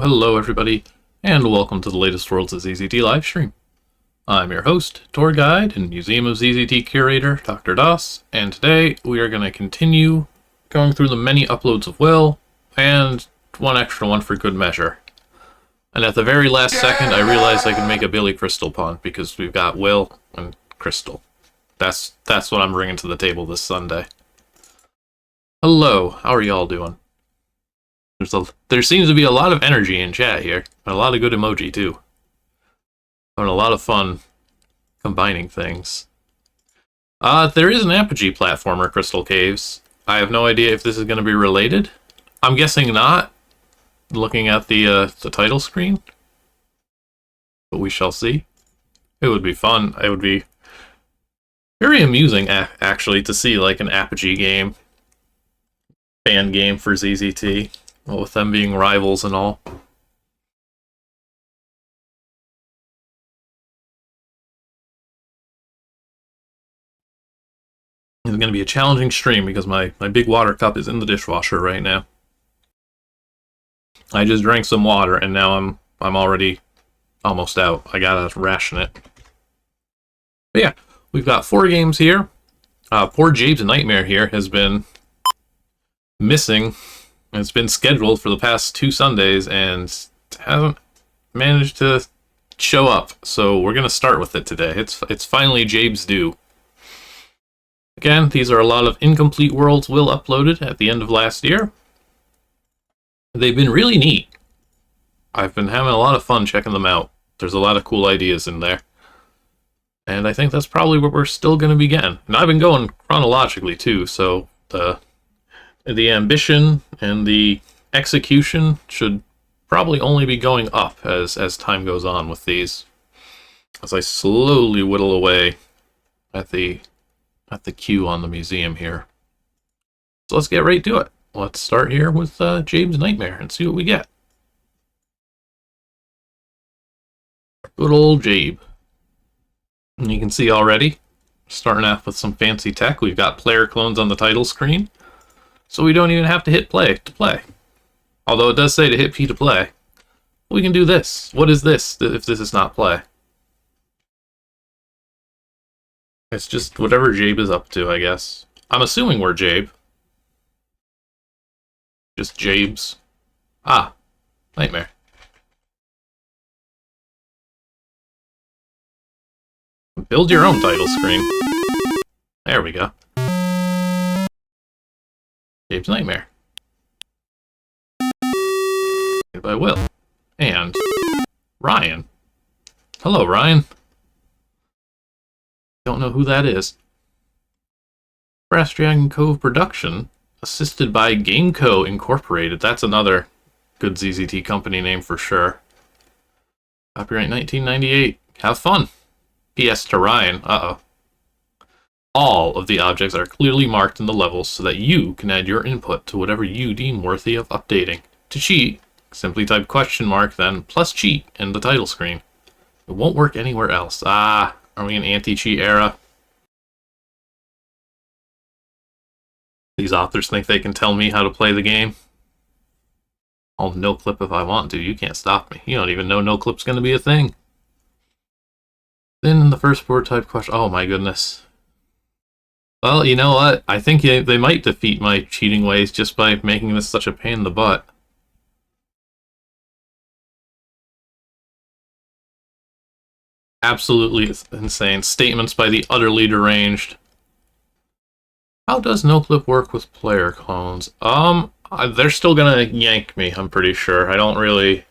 Hello everybody, and welcome to the latest Worlds of ZZT livestream. I'm your host, tour guide, and Museum of ZZT curator, Dr. Das, and today we are going to continue going through the many uploads of Will, and one extra one for good measure. And at the very last second, I realized I could make a Billy Crystal pun, because we've got Will and Crystal. That's what I'm bringing to the table this Sunday. Hello, how are y'all doing? There seems to be a lot of energy in chat here, and a lot of good emoji too. Having a lot of fun combining things. There is an Apogee platformer, Crystal Caves. I have no idea if this is going to be related. I'm guessing not, looking at the title screen. But we shall see. It would be fun. It would be very amusing, actually, to see like an Apogee game. Fan game for ZZT. Well, with them being rivals and all. It's going to be a challenging stream because my big water cup is in the dishwasher right now. I just drank some water and now I'm already almost out. I gotta ration it. But yeah, we've got 4 games here. Poor Jabe's nightmare here has been missing. It's been scheduled for the past 2 Sundays and hasn't managed to show up. So we're gonna start with it today. It's finally Jabe's due. Again, these are a lot of incomplete worlds Will uploaded at the end of last year. They've been really neat. I've been having a lot of fun checking them out. There's a lot of cool ideas in there. And I think that's probably what we're still gonna be getting. And I've been going chronologically too, so the ambition and the execution should probably only be going up as time goes on with these. As I slowly whittle away at the queue on the museum here. So let's get right to it. Let's start here with Jabe's Nightmare and see what we get. Good old Jabe. And you can see already, starting off with some fancy tech, we've got player clones on the title screen. So we don't even have to hit play to play. Although it does say to hit P to play. We can do this. What is this if this is not play? It's just whatever Jabe is up to, I guess. I'm assuming we're Jabe. Just Jabes. Ah, Nightmare. Build your own title screen. There we go. Jabe's Nightmare. Made by Will. And Ryan. Hello, Ryan. Don't know who that is. Brass Dragon Cove production, assisted by Gameco Incorporated. That's another good ZZT company name for sure. Copyright 1998. Have fun. PS to Ryan. Uh-oh. All of the objects are clearly marked in the levels so that you can add your input to whatever you deem worthy of updating. To cheat, simply type question mark, then plus cheat in the title screen. It won't work anywhere else. Ah, are we in anti-cheat era? These authors think they can tell me how to play the game. I'll no-clip if I want to. You can't stop me. You don't even know no-clip's going to be a thing. Then in the first board type question... Oh my goodness. Well, you know what? I think they might defeat my cheating ways just by making this such a pain in the butt. Absolutely insane. Statements by the utterly deranged. How does no-clip work with player clones? They're still gonna yank me, I'm pretty sure. I don't really...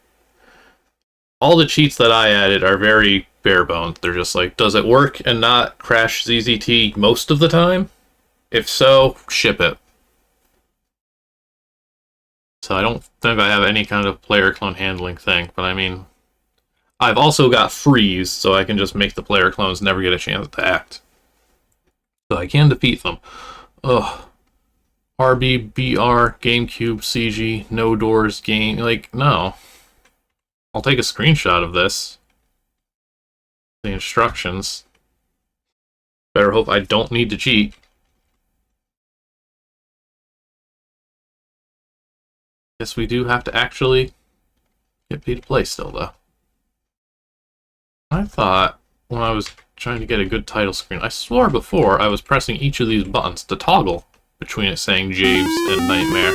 All the cheats that I added are very bare bones. They're just like, does it work and not crash ZZT most of the time? If so, ship it. So I don't think I have any kind of player clone handling thing, but I mean, I've also got freeze, so I can just make the player clones never get a chance to act. So I can defeat them. Ugh. RB, BR, GameCube, CG, no doors, game, like, no. I'll take a screenshot of this. The instructions. Better hope I don't need to cheat. Guess we do have to actually Get P to play still, though. I thought when I was trying to get a good title screen, I swore before I was pressing each of these buttons to toggle between it saying Jabe's and Nightmare.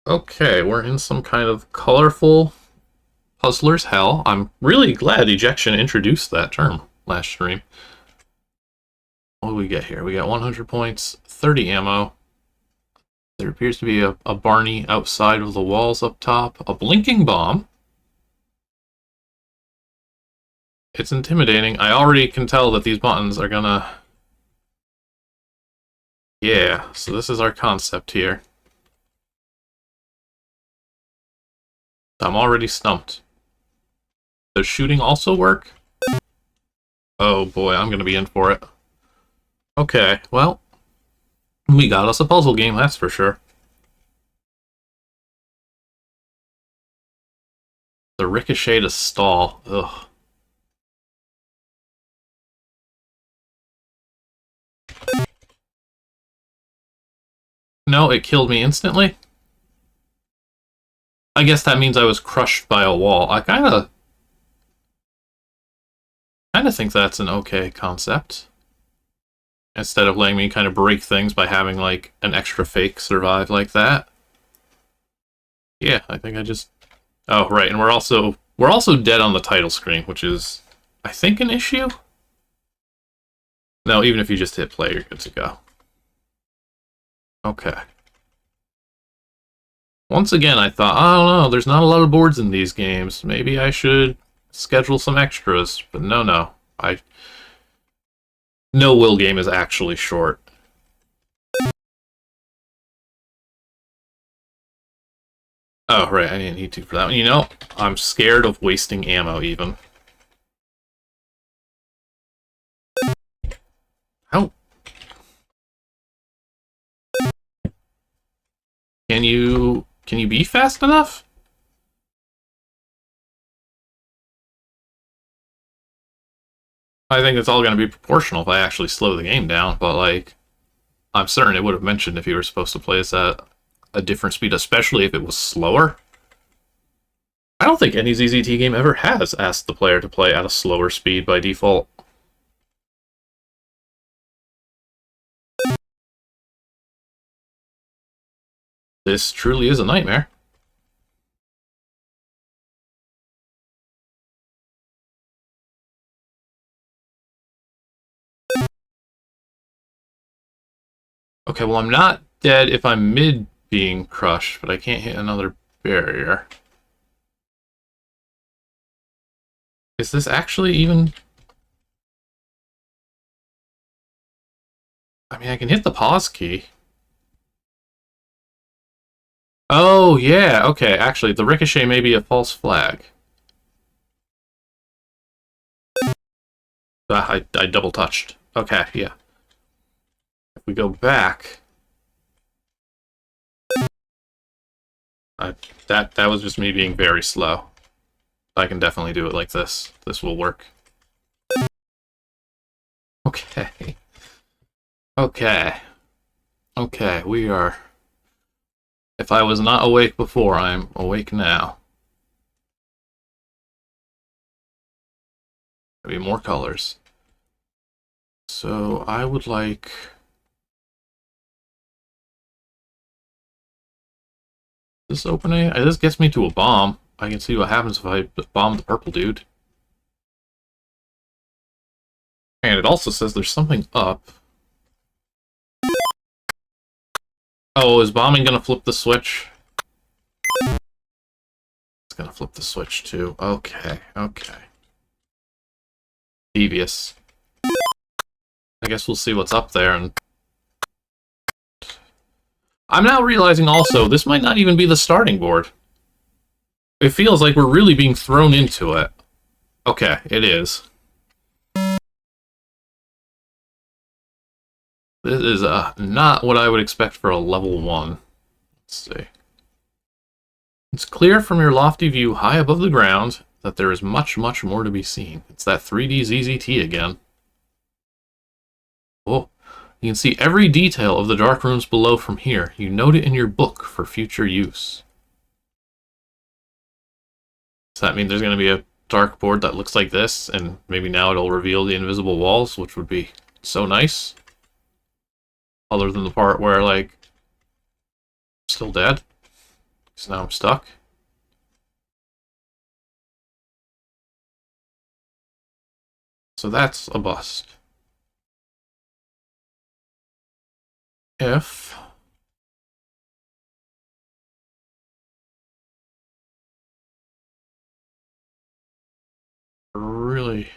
Okay, we're in some kind of colorful puzzler's hell. I'm really glad Ejection introduced that term last stream. What do we get here? We got 100 points, 30 ammo. There appears to be a Barney outside of the walls up top. A blinking bomb. It's intimidating. I already can tell that these buttons are gonna... Yeah, so this is our concept here. I'm already stumped. Does shooting also work? Oh boy, I'm gonna be in for it. Okay, well, we got us a puzzle game, that's for sure. The ricochet to stall. Ugh. No, it killed me instantly. I guess that means I was crushed by a wall. I kinda think that's an okay concept. Instead of letting me kind of break things by having, like, an extra fake survive like that. Yeah, I think I just... Oh, right, and we're also dead on the title screen, which is, I think, an issue? No, even if you just hit play, you're good to go. Okay. Once again, I thought, I don't know, there's not a lot of boards in these games. Maybe I should schedule some extras, but no. No Will game is actually short. Oh, right, I didn't need to for that one. You know, I'm scared of wasting ammo, even. How? Can you be fast enough? I think it's all going to be proportional if I actually slow the game down, but, like, I'm certain it would have mentioned if you were supposed to play this at a different speed, especially if it was slower. I don't think any ZZT game ever has asked the player to play at a slower speed by default. This truly is a nightmare. Okay, well, I'm not dead if I'm mid being crushed, but I can't hit another barrier. Is this actually even... I mean, I can hit the pause key. Oh, yeah, okay, actually, the ricochet may be a false flag. I double touched. Okay, yeah. If we go back... that was just me being very slow. I can definitely do it like this. This will work. Okay. Okay. Okay, we are... If I was not awake before, I'm awake now. Maybe more colors. So I would like... This opening? This gets me to a bomb. I can see what happens if I bomb the purple dude. And it also says there's something up. Oh, is bombing gonna flip the switch? It's gonna flip the switch too. Okay, okay. Devious. I guess we'll see what's up there. And I'm now realizing also, this might not even be the starting board. It feels like we're really being thrown into it. Okay, it is. This is not what I would expect for a level 1. Let's see. It's clear from your lofty view high above the ground that there is much, much more to be seen. It's that 3D ZZT again. Oh, You can see every detail of the dark rooms below from here. You note it in your book for future use. Does that mean there's going to be a dark board that looks like this, and maybe now it'll reveal the invisible walls, which would be so nice? Other than the part where, like, I'm still dead. Because now I'm stuck. So that's a bust. If really...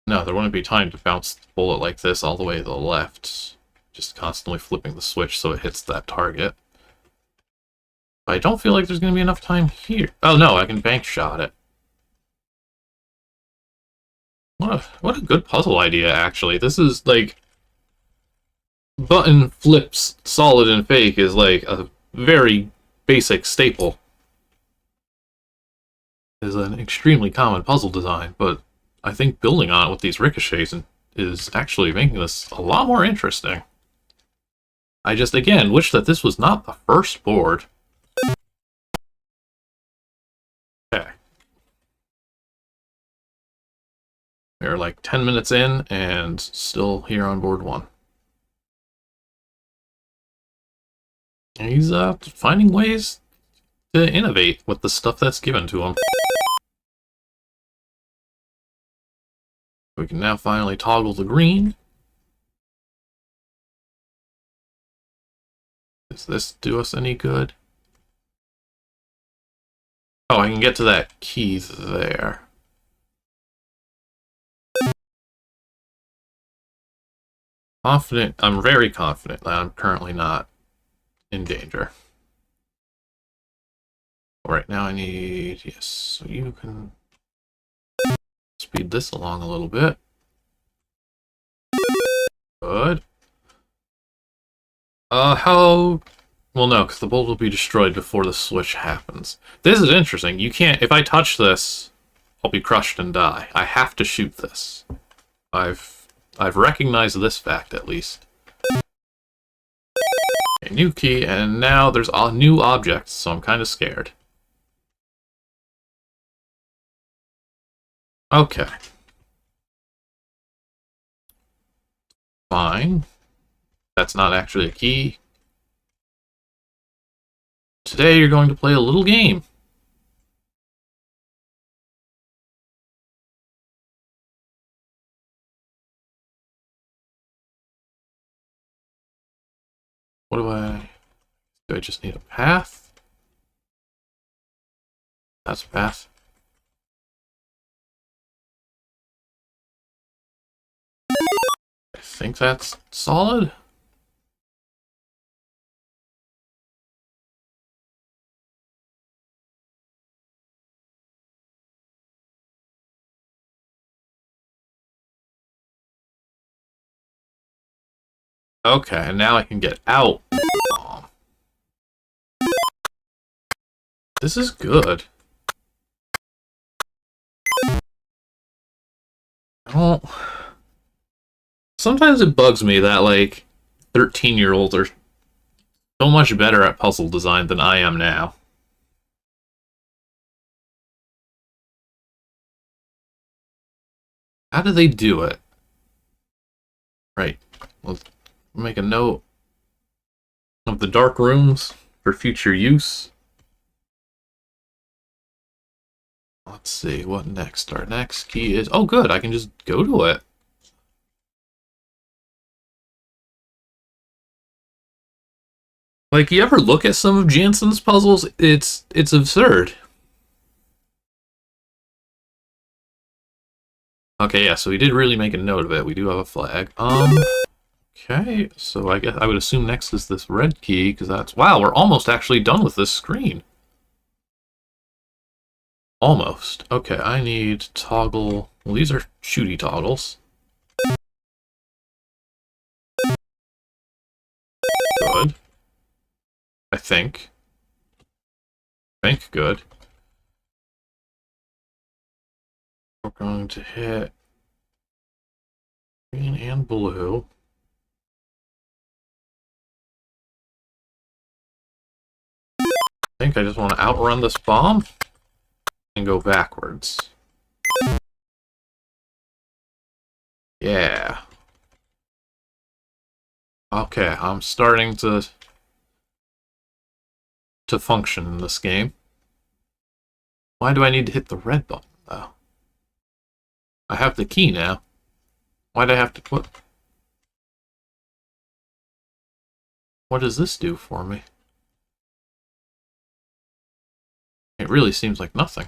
No, there wouldn't be time to bounce the bullet like this all the way to the left. Just constantly flipping the switch so it hits that target. I don't feel like there's going to be enough time here. Oh no, I can bank shot it. What a good puzzle idea, actually. This is, like... Button flips solid and fake is, like, a very basic staple. Is an extremely common puzzle design, but I think building on it with these ricochets is actually making this a lot more interesting. I just, again, wish that this was not the first board. Okay. We're like 10 minutes in and still here on board 1. And he's finding ways to innovate with the stuff that's given to him. We can now finally toggle the green. Does this do us any good? Oh, I can get to that key there. Confident, I'm very confident that I'm currently not in danger. Right now I need, yes, so you can speed this along a little bit. Good. How... Well, no, because the bolt will be destroyed before the switch happens. This is interesting. You can't... If I touch this, I'll be crushed and die. I have to shoot this. I've recognized this fact, at least. A new key, and now there's new objects, so I'm kind of scared. Okay. Fine. That's not actually a key. Today you're going to play a little game. What do I... Do I just need a path? That's a path. I think that's solid. Okay, and now I can get out. This is good. Oh. Sometimes it bugs me that, like, 13-year-olds are so much better at puzzle design than I am now. How do they do it? Right. Let's make a note of the dark rooms for future use. Let's see, what next? Our next key is... Oh, good, I can just go to it. Like, you ever look at some of Jansen's puzzles? It's absurd. Okay, yeah, so we did really make a note of it. We do have a flag. Okay, so I guess I would assume next is this red key, because that's... Wow, we're almost actually done with this screen. Almost. Okay, I need toggle... Well, these are shooty toggles. Good. I think. Good. We're going to hit green and blue. I think I just want to outrun this bomb and go backwards. Yeah. Okay, I'm starting to function in this game. Why do I need to hit the red button, though? I have the key now. Why'd I have to put... What does this do for me? It really seems like nothing.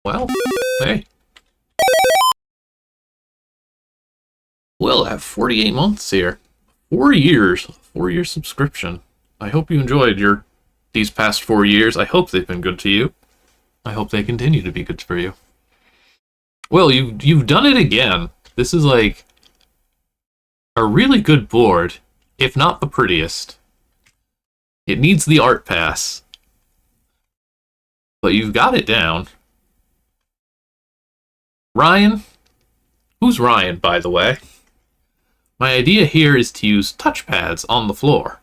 Well, hey. We'll have 48 months here. 4 years. 4-year subscription. I hope you enjoyed these past 4 years. I hope they've been good to you. I hope they continue to be good for you. Well, you've done it again. This is like a really good board, if not the prettiest. It needs the art pass. But you've got it down. Ryan? Who's Ryan, by the way? My idea here is to use touchpads on the floor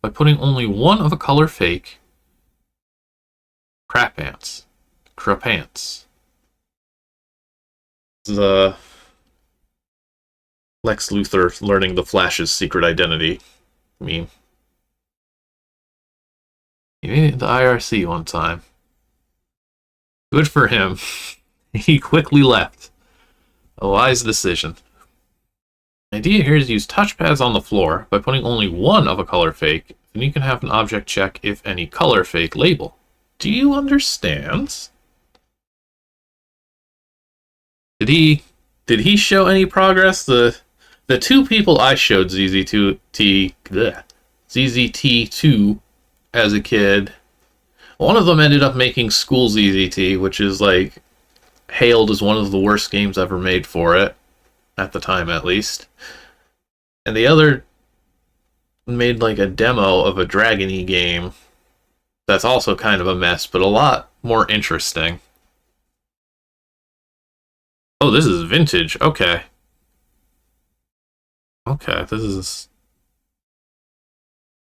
by putting only one of a color fake. Crapants. The Lex Luthor learning the Flash's secret identity meme. He made it into IRC one time. Good for him. He quickly left. A wise decision. The idea here is to use touchpads on the floor by putting only one of a color fake, and you can have an object check if any color fake label. Do you understand? Did he show any progress? The two people I showed ZZT to as a kid, one of them ended up making School ZZT, which is like hailed as one of the worst games ever made for it, at the time at least. And the other made like a demo of a Dragon-y game that's also kind of a mess, but a lot more interesting. Oh, this is vintage. Okay. Okay, this is...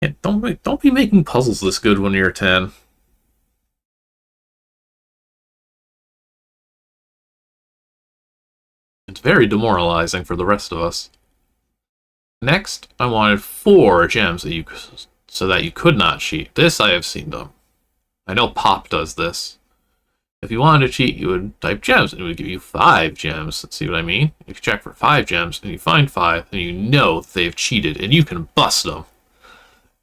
Yeah, don't be making puzzles this good when you're 10. It's very demoralizing for the rest of us. Next, I wanted 4 gems so that you could not cheat. This I have seen done. I know Pop does this. If you wanted to cheat, you would type gems, and it would give you 5 gems. See what I mean? If you check for 5 gems, and you find 5, then you know they've cheated, and you can bust them.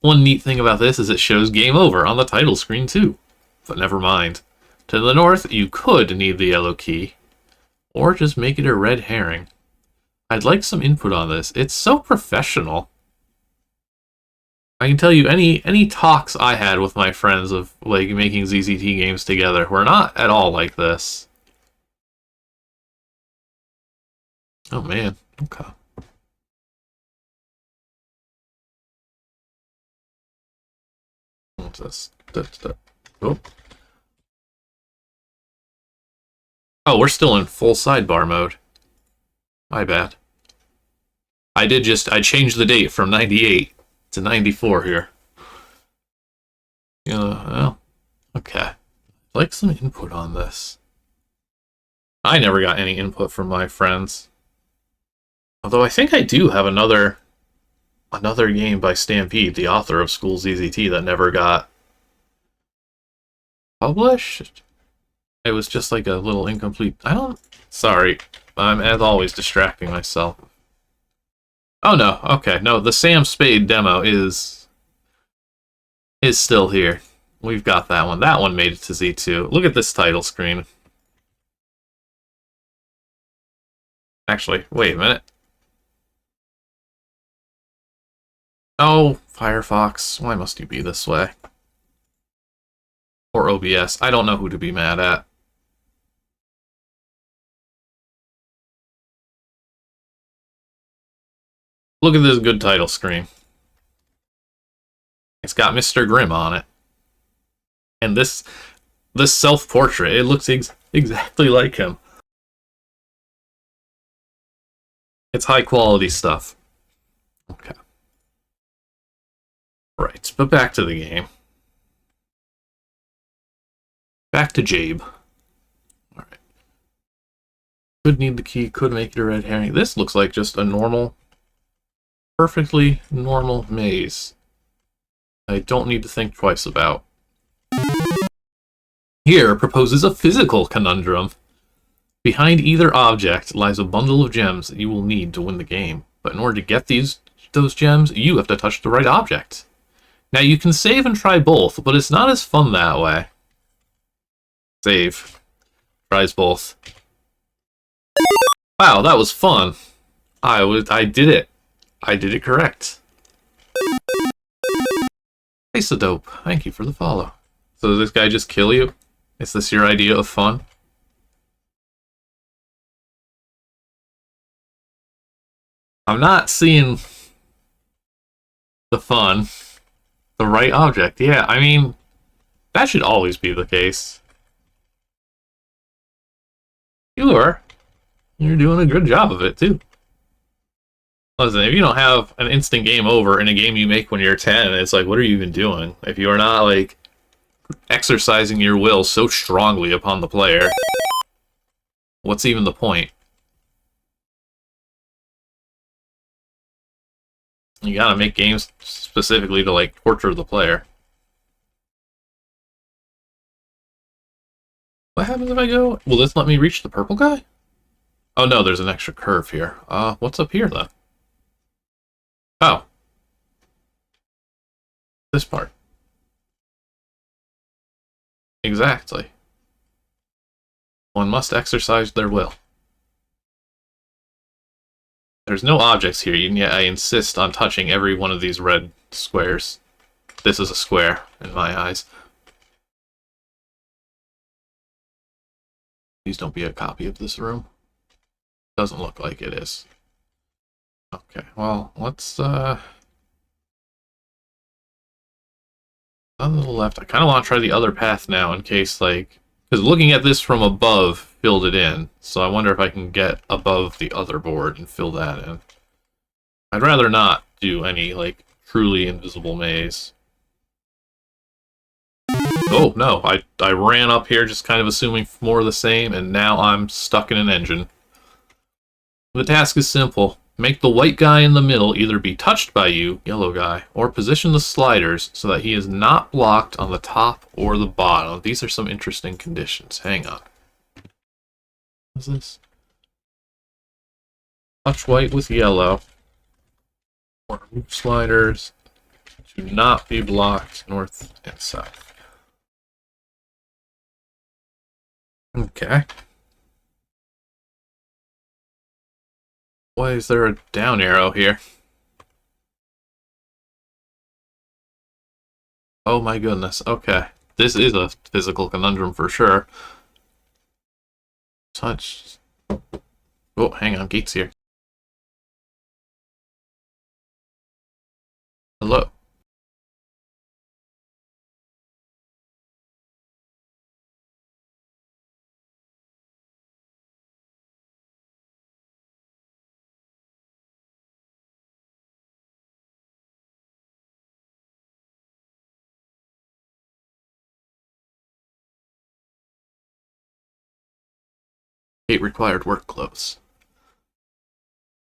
One neat thing about this is it shows game over on the title screen, too. But never mind. To the north, you could need the yellow key, or just make it a red herring. I'd like some input on this. It's so professional. I can tell you any talks I had with my friends of like making ZZT games together were not at all like this. Oh man, okay. What's this? Oh. Oh, we're still in full sidebar mode. My bad. I changed the date from 98 to 94 here. Yeah, well, okay. I'd like some input on this. I never got any input from my friends. Although I think I do have another game by Stampede, the author of School ZZT, that never got published. It was just like a little incomplete... Sorry. I'm, as always, distracting myself. Oh, no. Okay. No, the Sam Spade demo is still here. We've got that one. That one made it to Z2. Look at this title screen. Actually, wait a minute. Oh, Firefox. Why must you be this way? Or OBS. I don't know who to be mad at. Look at this good title screen. It's got Mr. Grimm on it. And this self-portrait, it looks exactly like him. It's high quality stuff. Right, but back to the game. Back to Jabe. Alright. Could need the key, could make it a red herring. This looks like just a normal, perfectly normal maze. I don't need to think twice about. Here proposes a physical conundrum. Behind either object lies a bundle of gems that you will need to win the game. But in order to get those gems, you have to touch the right object. Now you can save and try both, but it's not as fun that way. Save. Tries both. Wow, that was fun. I did it. I did it correct. Isodope, thank you for the follow. So does this guy just kill you? Is this your idea of fun? I'm not seeing the fun. The right object, yeah, I mean, that should always be the case. You're doing a good job of it, too. Listen, if you don't have an instant game over in a game you make when you're 10, it's like, what are you even doing? If you are not, like, exercising your will so strongly upon the player, what's even the point? You gotta make games specifically to, like, torture the player. What happens if I go? Will this let me reach the purple guy? Oh no, there's an extra curve here. What's up here, then? Oh. This part. Exactly. One must exercise their will. There's no objects here, and yet I insist on touching every one of these red squares. This is a square, in my eyes. Please don't be a copy of this room. Doesn't look like it is. Okay, well, let's, on the left, I kind of want to try the other path now in case, like, because looking at this from above filled it in, so I wonder if I can get above the other board and fill that in. I'd rather not do any, like, truly invisible maze. Oh, no, I ran up here just kind of assuming more of the same, and now I'm stuck in an engine. The task is simple. Make the white guy in the middle either be touched by you, yellow guy, or position the sliders so that he is not blocked on the top or the bottom. These are some interesting conditions. Hang on. What's this? Touch white with yellow. Or move sliders to not be blocked north and south. Okay. Why is there a down arrow here? Oh my goodness, okay. This is a physical conundrum for sure. Touch. Oh, hang on, gate's here. Hello. Gate required work clothes.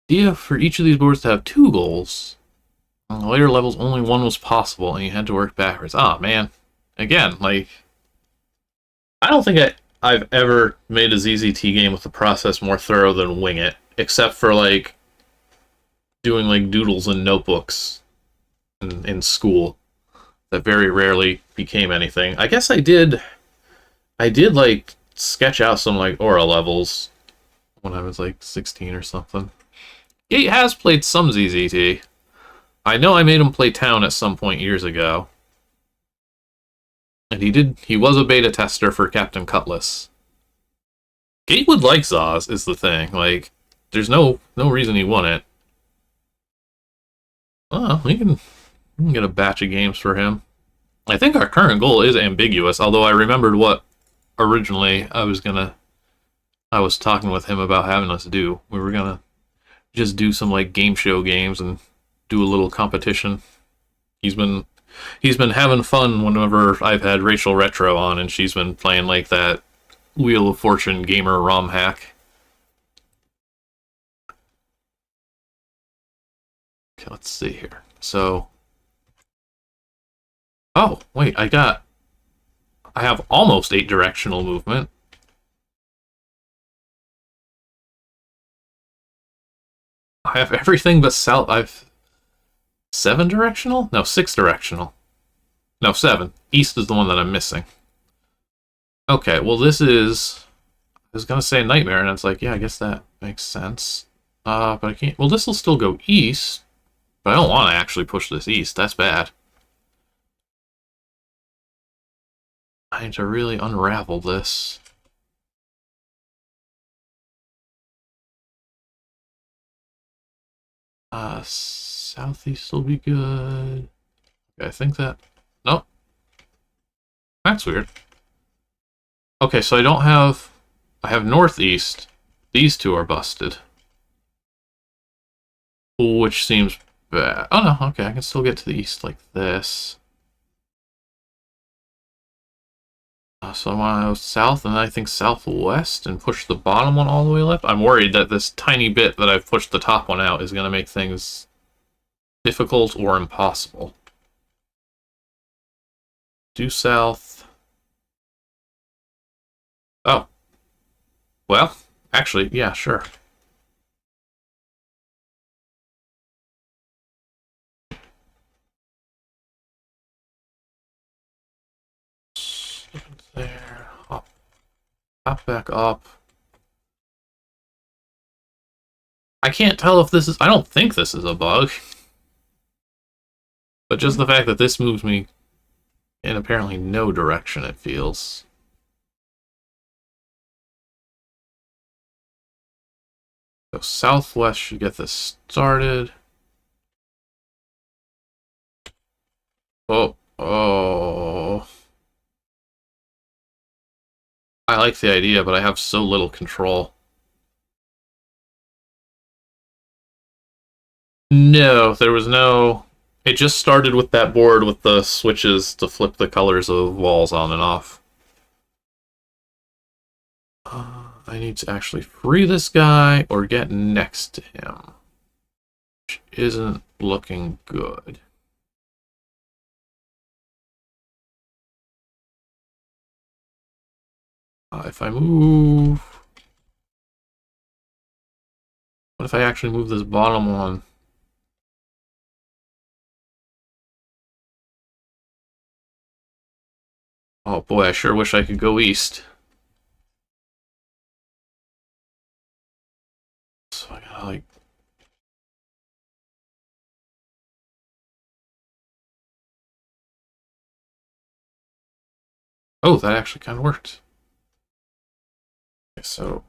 Idea for each of these boards to have 2 goals. On the later levels, only one was possible, and you had to work backwards. Ah, man. Again, like, I don't think I've ever made a ZZT game with the process more thorough than Wing It, except for, like, doing, like, doodles in notebooks in school. That very rarely became anything. I guess I did, like, sketch out some, like, aura levels when I was, like, 16 or something. Gate has played some ZZT. I know I made him play Town at some point years ago. And he was a beta tester for Captain Cutlass. Gate would like Zaz, is the thing. Like, there's no reason he wouldn't. Oh, we can get a batch of games for him. I think our current goal is ambiguous, although I remembered what originally I was talking with him about having us do. We were gonna just do some, like, game show games and do a little competition. He's been he's been having fun whenever I've had Rachel Retro on, and she's been playing like that Wheel of Fortune gamer ROM hack. Okay, let's see here. So, oh wait, I have almost 8 directional movement. I have everything but south. I've 7 directional? No, 6 directional. No, 7. East is the one that I'm missing. Okay, well this is... I was gonna say Nightmare, and it's like, yeah, I guess that makes sense. But I can't... Well, this will still go east, but I don't want to actually push this east. That's bad. I need to really unravel this. Southeast will be good. Okay, I think that... Nope. That's weird. Okay, so I don't have... I have northeast. These two are busted. Which seems bad. Oh no, okay, I can still get to the east like this. So I want to go south, and then I think southwest, and push the bottom one all the way left. I'm worried that this tiny bit that I've pushed the top one out is going to make things difficult or impossible. Due south. Oh. Well, actually, yeah, sure. There. Hop back up. I can't tell if this is... I don't think this is a bug. But just the fact that this moves me in apparently no direction, it feels. So southwest should get this started. Oh. I like the idea, but I have so little control. No, there was no... It just started with that board with the switches to flip the colors of walls on and off. I need to actually free this guy or get next to him, which isn't looking good. If I move... What if I actually move this bottom one? Oh boy, I sure wish I could go east. So I gotta like... Oh, that actually kind of worked. Okay, so...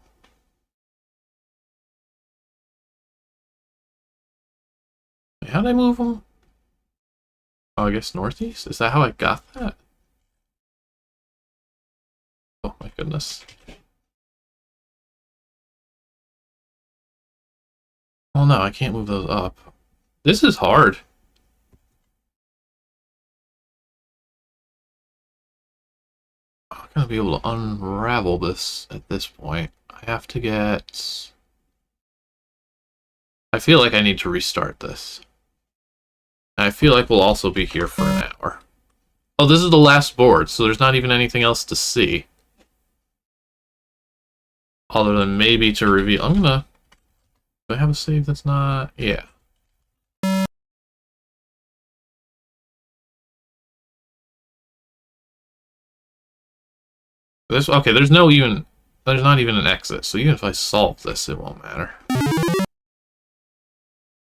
How'd I move them? Oh, I guess northeast? Is that how I got that? Oh my goodness. Oh no, I can't move those up. This is hard. I'm not gonna be able to unravel this at this point. I have to get... I feel like I need to restart this. And I feel like we'll also be here for an hour. Oh, this is the last board, so there's not even anything else to see. Other than maybe to reveal... I'm gonna... Do I have a save that's not... Yeah. Okay, there's not even an exit, so even if I solve this, it won't matter.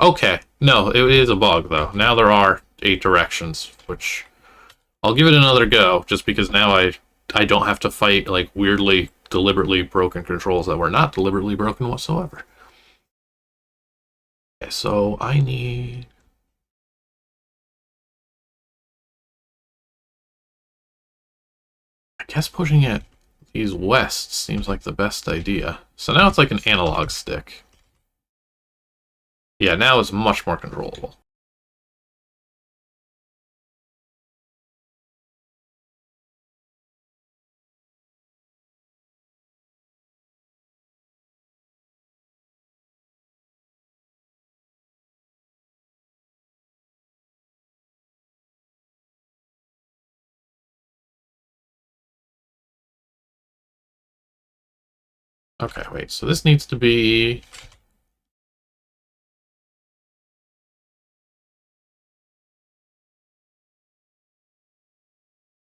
Okay, no, it is a bug, though. Now there are 8 directions, which... I'll give it another go, just because now I don't have to fight, like, weirdly, deliberately broken controls that were not deliberately broken whatsoever. Okay, so I need... I guess pushing it these west seems like the best idea. So now it's like an analog stick. Yeah, now it's much more controllable. Okay, wait, so this needs to be...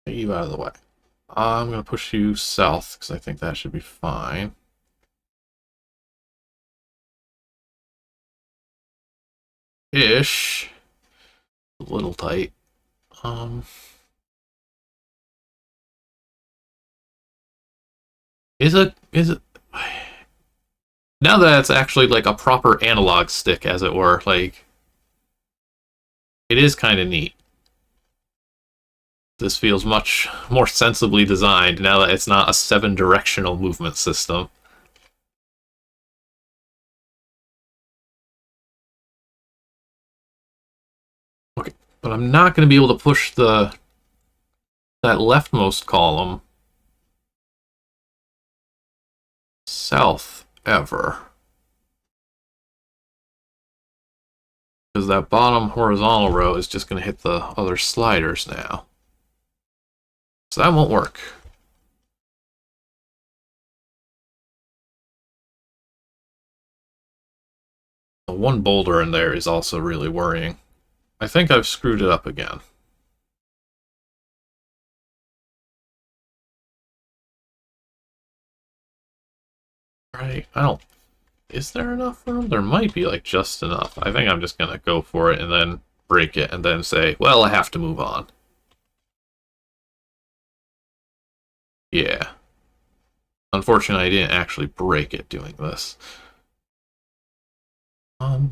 Get you out of the way. I'm going to push you south, because I think that should be fine. Ish. A little tight. Is it... Now that it's actually like a proper analog stick, as it were, like... It is kind of neat. This feels much more sensibly designed now that it's not a 7-directional movement system. Okay, but I'm not going to be able to push that leftmost column south ever. Because that bottom horizontal row is just going to hit the other sliders now. So that won't work. The one boulder in there is also really worrying. I think I've screwed it up again. Right, I don't... Is there enough room? There might be, like, just enough. I think I'm just gonna go for it and then break it and then say, well, I have to move on. Yeah. Unfortunately, I didn't actually break it doing this. Oh,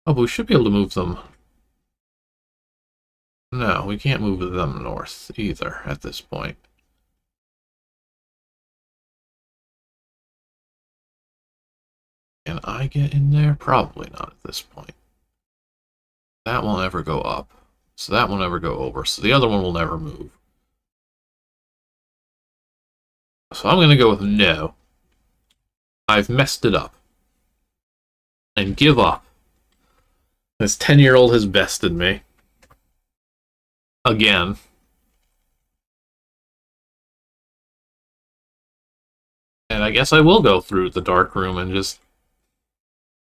but we should be able to move them. No, we can't move them north either at this point. Can I get in there? Probably not at this point. That won't ever go up. So that won't ever go over. So the other one will never move. So I'm going to go with no. I've messed it up. And give up. This 10-year-old has bested me. Again. And I guess I will go through the dark room and just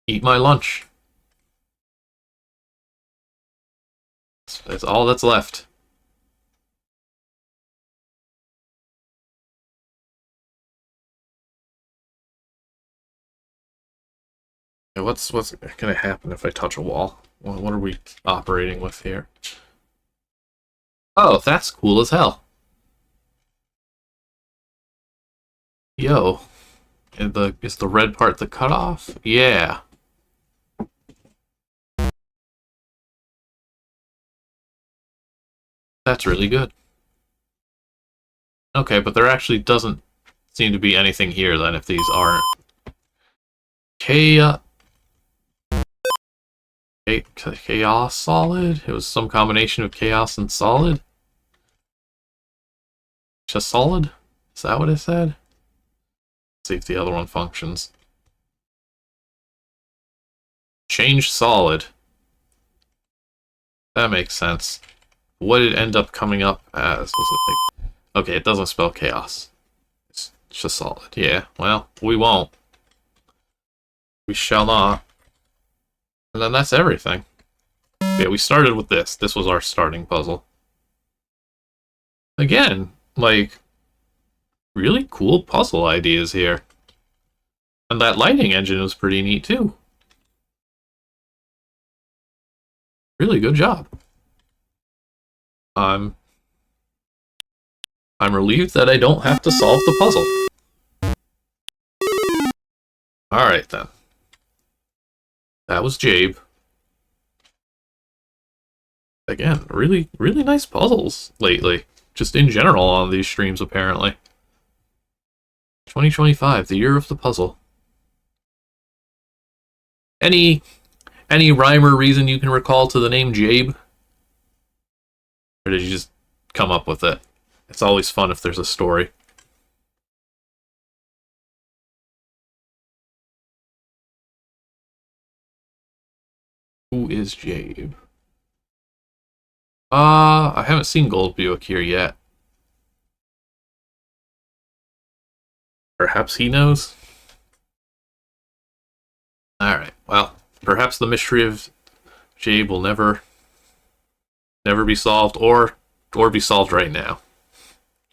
eat my lunch. That's all that's left. What's going to happen if I touch a wall? What are we operating with here? Oh, that's cool as hell. Yo. Is the red part the cutoff? Yeah. That's really good. Okay, but there actually doesn't seem to be anything here then if these aren't. Chaos solid? It was some combination of chaos and solid? Just solid? Is that what it said? Let's see if the other one functions. Change solid. That makes sense. What did it end up coming up as? Was it like... Okay, it doesn't spell chaos. It's just solid. Yeah, well, we won't. We shall not. And then that's everything. Yeah, we started with this. This was our starting puzzle. Again, like, really cool puzzle ideas here. And that lighting engine was pretty neat, too. Really good job. I'm relieved that I don't have to solve the puzzle. Alright, then. That was Jabe. Again, really, really nice puzzles lately. Just in general on these streams, apparently. 2025, the year of the puzzle. Any rhyme or reason you can recall to the name Jabe? Or did you just come up with it? It's always fun if there's a story. Who is Jabe? I haven't seen Gold Buick here yet. Perhaps he knows? Alright, well, perhaps the mystery of Jabe will never be solved, or be solved right now.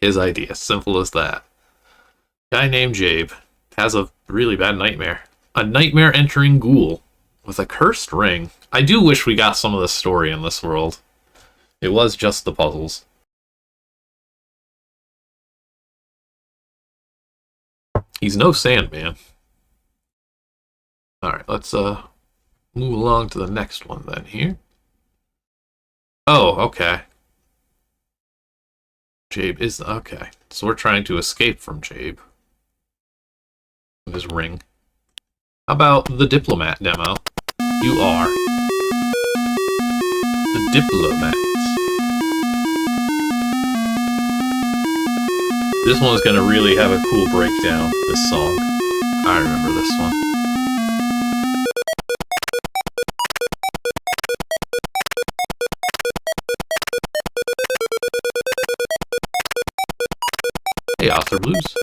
His idea, simple as that. Guy named Jabe has a really bad nightmare. A nightmare entering ghoul with a cursed ring. I do wish we got some of the story in this world. It was just the puzzles. He's no Sandman. Alright, let's move along to the next one then here. Oh, okay. Jabe is... okay. So we're trying to escape from Jabe. With his ring. How about the Diplomat demo? You are the Diplomat. This one's gonna really have a cool breakdown, this song. I remember this one. Hey, Author Blues.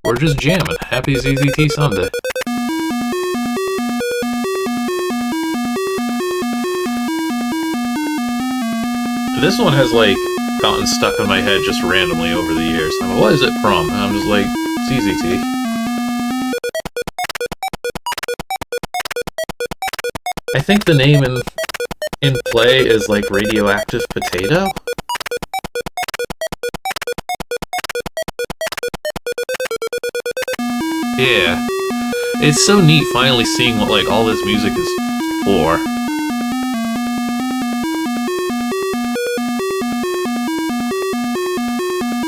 We're just jamming. Happy ZZT Sunday. This one has, like, gotten stuck in my head just randomly over the years. I'm like, what is it from? And I'm just like, ZZT. I think the name in play is, like, Radioactive Potato? Yeah. It's so neat finally seeing what, like, all this music is for.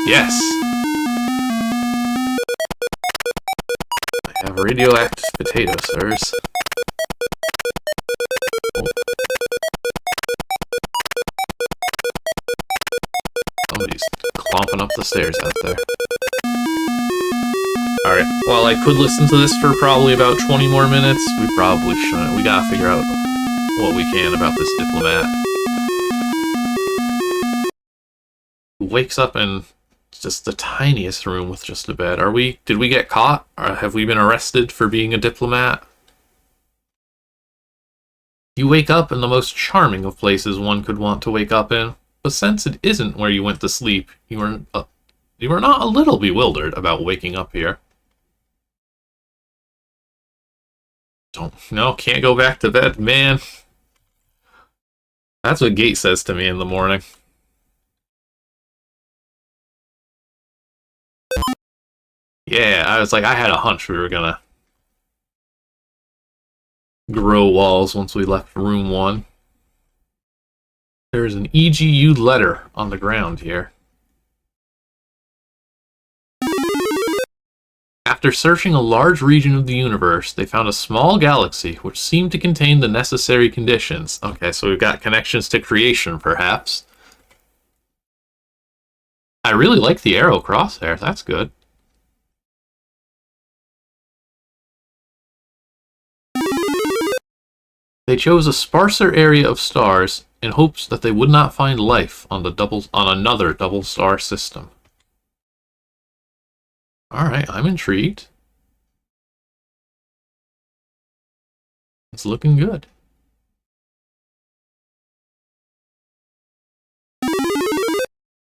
Yes! I have radioactive potato, sirs. Oh. Somebody's clomping up the stairs out there. Alright, while I could listen to this for probably about 20 more minutes, we probably shouldn't. We gotta figure out what we can about this Diplomat. Who wakes up in just the tiniest room with just a bed. Did we get caught? Or have we been arrested for being a Diplomat? You wake up in the most charming of places one could want to wake up in, but since it isn't where you went to sleep, you were not a little bewildered about waking up here. Can't go back to bed, man. That's what Gate says to me in the morning. Yeah, I was like, I had a hunch we were gonna grow walls once we left room 1. There's an EGU letter on the ground here. After searching a large region of the universe, they found a small galaxy which seemed to contain the necessary conditions. Okay, so we've got connections to creation, perhaps. I really like the arrow crosshair. That's good. They chose a sparser area of stars in hopes that they would not find life on another double star system. Alright, I'm intrigued. It's looking good.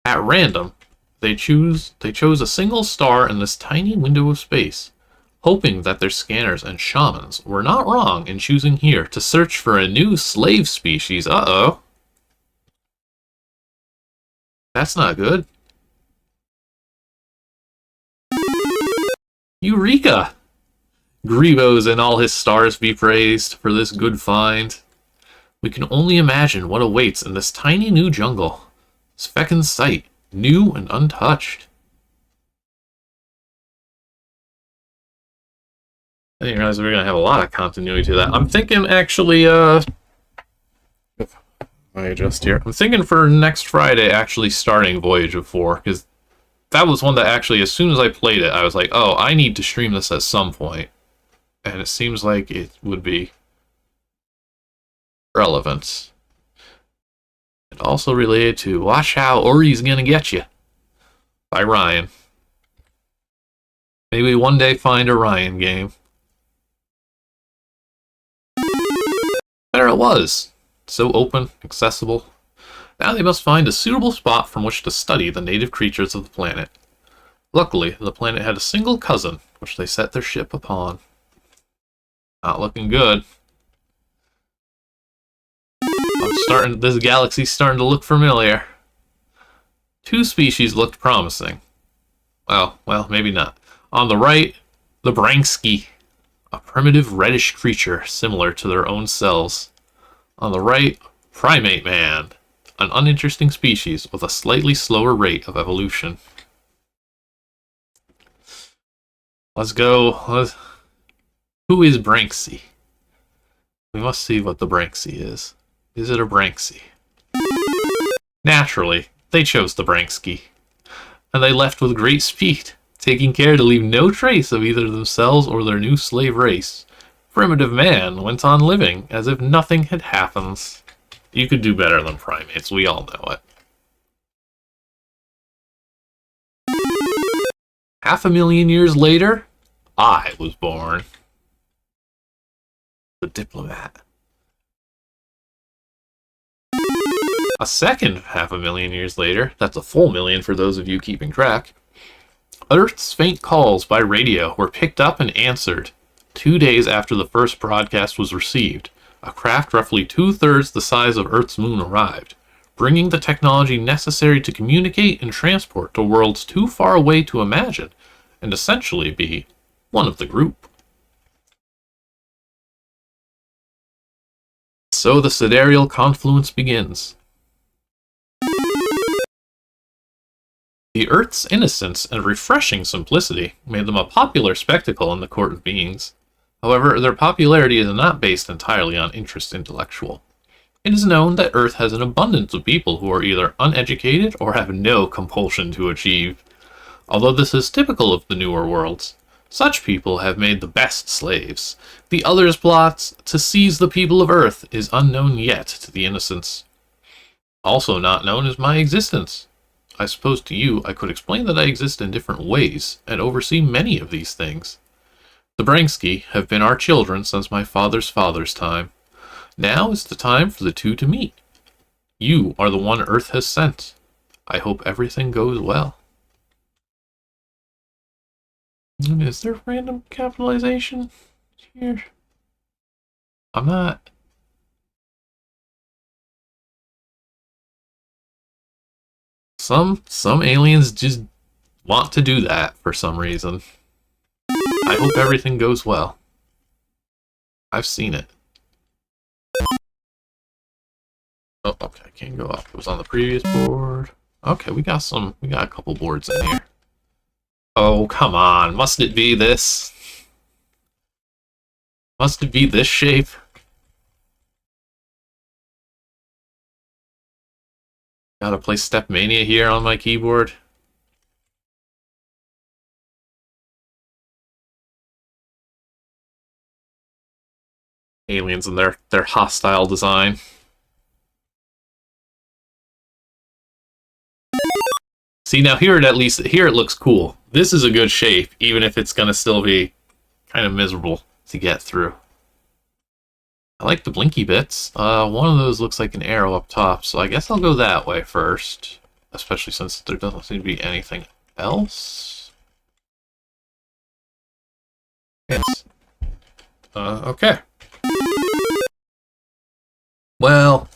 At random, they chose a single star in this tiny window of space, hoping that their scanners and shamans were not wrong in choosing here to search for a new slave species. Uh-oh. That's not good. Eureka! Grievous and all his stars be praised for this good find. We can only imagine what awaits in this tiny new jungle. It's feckin' sight, new and untouched. I didn't realize we were going to have a lot of continuity to that. I'm thinking, actually, if I adjust here. I'm thinking for next Friday, actually starting Voyage of 4, because that was one that actually, as soon as I played it, I was like, oh, I need to stream this at some point. And it seems like it would be relevant. And also related to Watch How Ori's Gonna Get You by Ryan. Maybe one day find a Ryan game. There it was. So open, accessible. Now they must find a suitable spot from which to study the native creatures of the planet. Luckily, the planet had a single cousin, which they set their ship upon. Not looking good. This galaxy's starting to look familiar. Two species looked promising. Well, maybe not. On the right, the Branksky, a primitive reddish creature similar to their own cells. On the right, Primate Man, an uninteresting species with a slightly slower rate of evolution. Let's go. Who is Branksy? We must see what the Branksy is. Is it a Branksy? Naturally, they chose the Branksky. And they left with great speed, taking care to leave no trace of either themselves or their new slave race. Primitive Man went on living as if nothing had happened. You could do better than primates, we all know it. 500,000 years later, I was born. The Diplomat. A second 500,000 years later, that's a full million for those of you keeping track, Earth's faint calls by radio were picked up and answered. 2 days after the first broadcast was received, a craft roughly 2/3 the size of Earth's moon arrived, bringing the technology necessary to communicate and transport to worlds too far away to imagine, and essentially be one of the group. So the sidereal confluence begins. The Earth's innocence and refreshing simplicity made them a popular spectacle in the court of beings. However, their popularity is not based entirely on interest intellectual. It is known that Earth has an abundance of people who are either uneducated or have no compulsion to achieve. Although this is typical of the newer worlds, such people have made the best slaves. The others' plots to seize the people of Earth is unknown yet to the innocents. Also not known is my existence. I suppose to you I could explain that I exist in different ways and oversee many of these things. The Branksky have been our children since my father's father's time. Now is the time for the two to meet. You are the one Earth has sent. I hope everything goes well. Is there random capitalization here? I'm not... Some aliens just want to do that for some reason. I hope everything goes well. I've seen it. Oh, okay, I can't go up. It was on the previous board. Okay, we got a couple boards in here. Oh, come on. Must it be this? Must it be this shape? Gotta play Step Mania here on my keyboard. Aliens and their hostile design. See, now here it looks cool. This is a good shape, even if it's gonna still be kind of miserable to get through. I like the blinky bits. One of those looks like an arrow up top, so I guess I'll go that way first. Especially since there doesn't seem to be anything else. Yes. Okay. Well.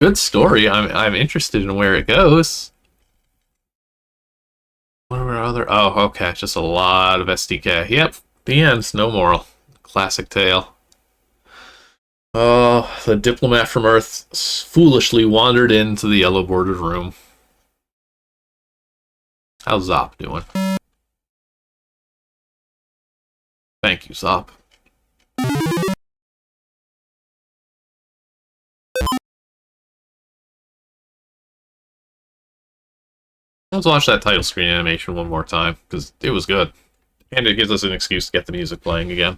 Good story. I'm interested in where it goes. What are our other... Oh, okay. Just a lot of SDK. Yep. The end. No moral. Classic tale. Oh, the Diplomat from Earth foolishly wandered into the yellow bordered room. How's Zop doing? Thank you, Zop. Let's watch that title screen animation one more time, because it was good. And it gives us an excuse to get the music playing again.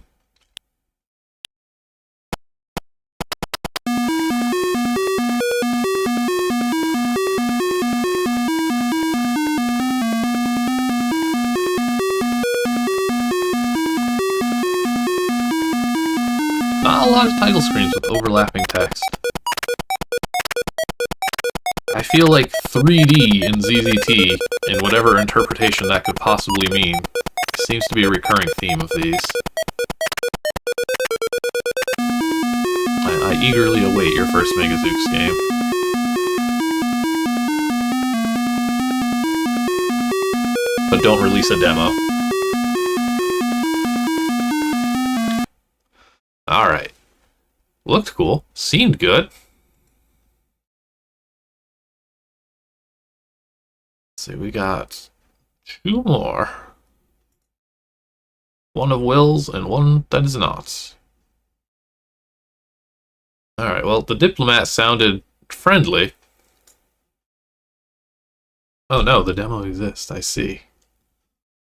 a lot of title screens with overlapping text. I feel like 3D in ZZT, in whatever interpretation that could possibly mean, seems to be a recurring theme of these. I eagerly await your first Megazooks game. But don't release a demo. Alright. Looked cool. Seemed good. Let's see, we got 2 more. One of Will's and one that is not. Alright, well, the Diplomat sounded friendly. Oh no, the demo exists, I see.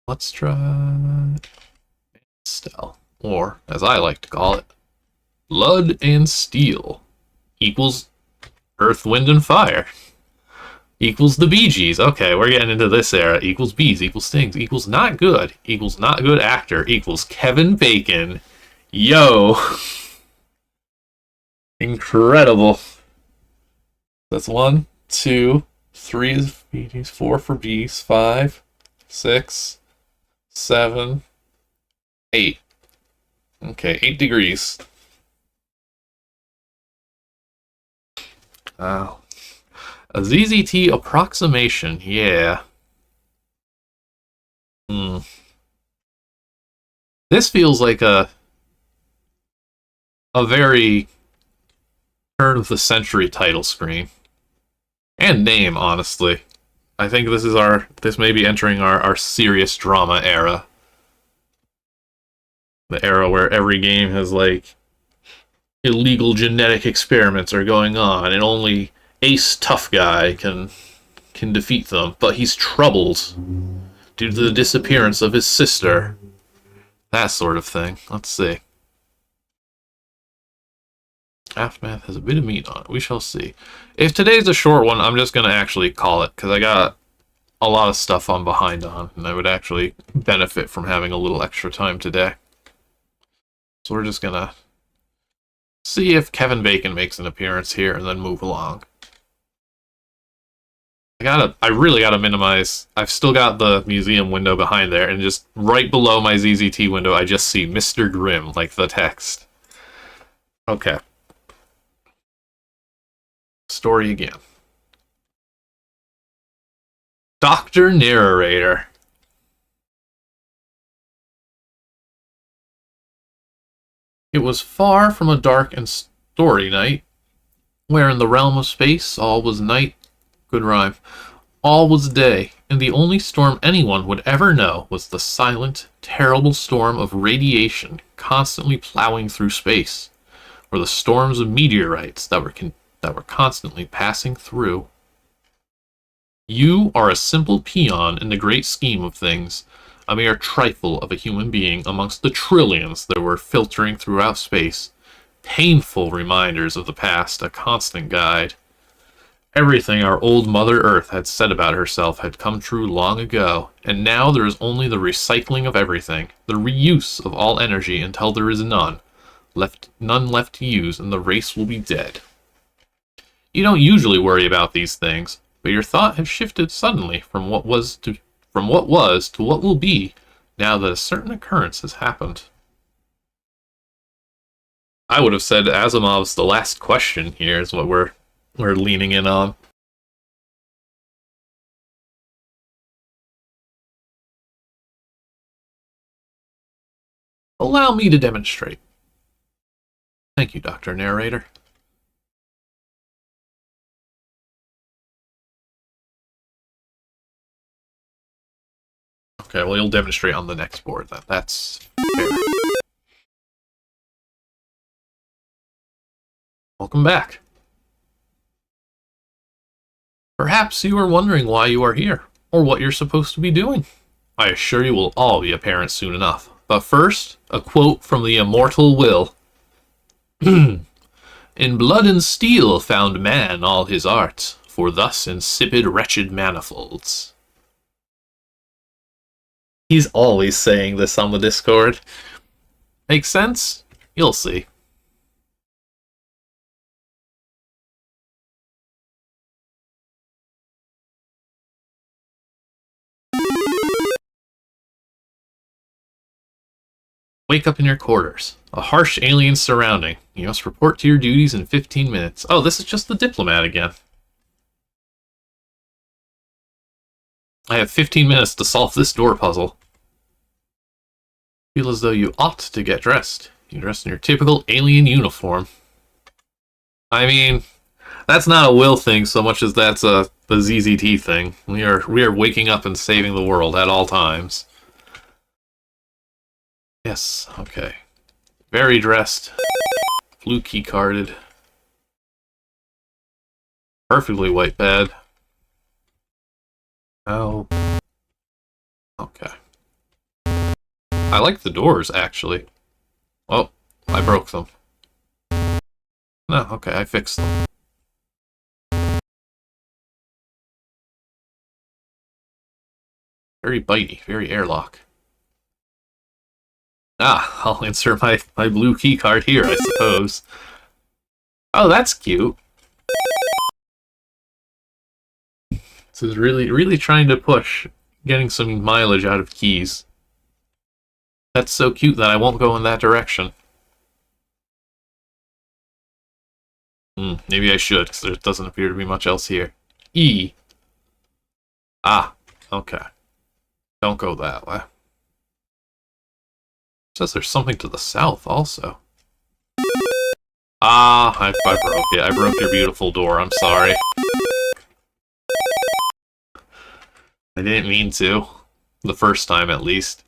Let's try Stell, or as I like to call it, Blood and Steel equals Earth, Wind, and Fire equals the Bee Gees. Okay, we're getting into this era. Equals bees, equals stings, equals not good actor, equals Kevin Bacon. Yo! Incredible. That's 1, 2, 3 is bees, 4 for bees, 5, 6, 7, 8. Okay, 8 degrees. Wow. A ZZT approximation, yeah. This feels like a very turn of the century title screen. And name, honestly. I think this may be entering our serious drama era. The era where every game has, like, illegal genetic experiments are going on, and only Ace Tough Guy can defeat them, but he's troubled due to the disappearance of his sister. That sort of thing. Let's see. Aftermath has a bit of meat on it. We shall see. If today's a short one, I'm just going to actually call it, because I got a lot of stuff I'm behind on, and I would actually benefit from having a little extra time today. So we're just going to see if Kevin Bacon makes an appearance here, and then move along. I really gotta minimize. I've still got the museum window behind there, and just right below my ZZT window, I just see Mr. Grimm, like the text. Okay. Story again. Dr. Narrator. It was far from a dark and story night, where in the realm of space all was night. Good rhyme. All was day, and the only storm anyone would ever know was the silent, terrible storm of radiation constantly plowing through space, or the storms of meteorites that were constantly passing through. You are a simple peon in the great scheme of things, a mere trifle of a human being amongst the trillions that were filtering throughout space, painful reminders of the past, a constant guide. Everything our old Mother Earth had said about herself had come true long ago, and now there is only the recycling of everything, the reuse of all energy until there is none left to use, and the race will be dead. You don't usually worry about these things, but your thought has shifted suddenly from what was to what will be, now that a certain occurrence has happened. I would have said Asimov's The Last Question here is what we're leaning in on. Allow me to demonstrate. Thank you, Dr. Narrator. Okay, well, you'll demonstrate on the next board then. That's fair. Welcome back. Perhaps you are wondering why you are here, or what you're supposed to be doing. I assure you will all be apparent soon enough. But first, a quote from the immortal Will. In blood and steel found man all his art, for thus insipid wretched manifolds. He's always saying this on the Discord. Makes sense? You'll see. Wake up in your quarters. A harsh alien surrounding. You must report to your duties in 15 minutes. Oh, this is just the Diplomat again. I have 15 minutes to solve this door puzzle. Feel as though you ought to get dressed. You dress in your typical alien uniform. I mean, that's not a will thing so much as that's the ZZT thing. We are waking up and saving the world at all times. Yes, okay. Very dressed. Blue key carded. Perfectly white bed. Oh. Okay. I like the doors, actually. Oh, I broke them. No, okay, I fixed them. Very bitey, very airlock. Ah, I'll insert my blue key card here, I suppose. Oh, that's cute. This is really trying to push getting some mileage out of keys. That's so cute that I won't go in that direction. Maybe I should, because there doesn't appear to be much else here. E. Ah, okay. Don't go that way. It says there's something to the south, also. Ah, I broke it. I broke your beautiful door, I'm sorry. I didn't mean to. The first time, at least.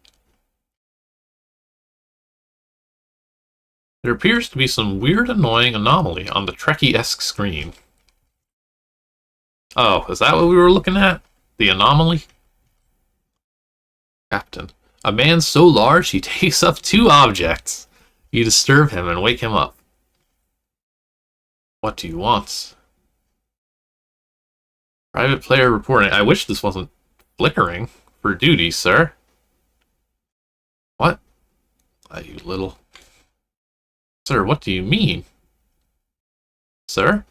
There appears to be some weird, annoying anomaly on the Trekkie-esque screen. Oh, is that what we were looking at? The anomaly? Captain. A man so large he takes up 2 objects. You disturb him and wake him up. What do you want? Private player reporting. I wish this wasn't flickering. For duty, sir. What? You little... Sir, what do you mean? Sir?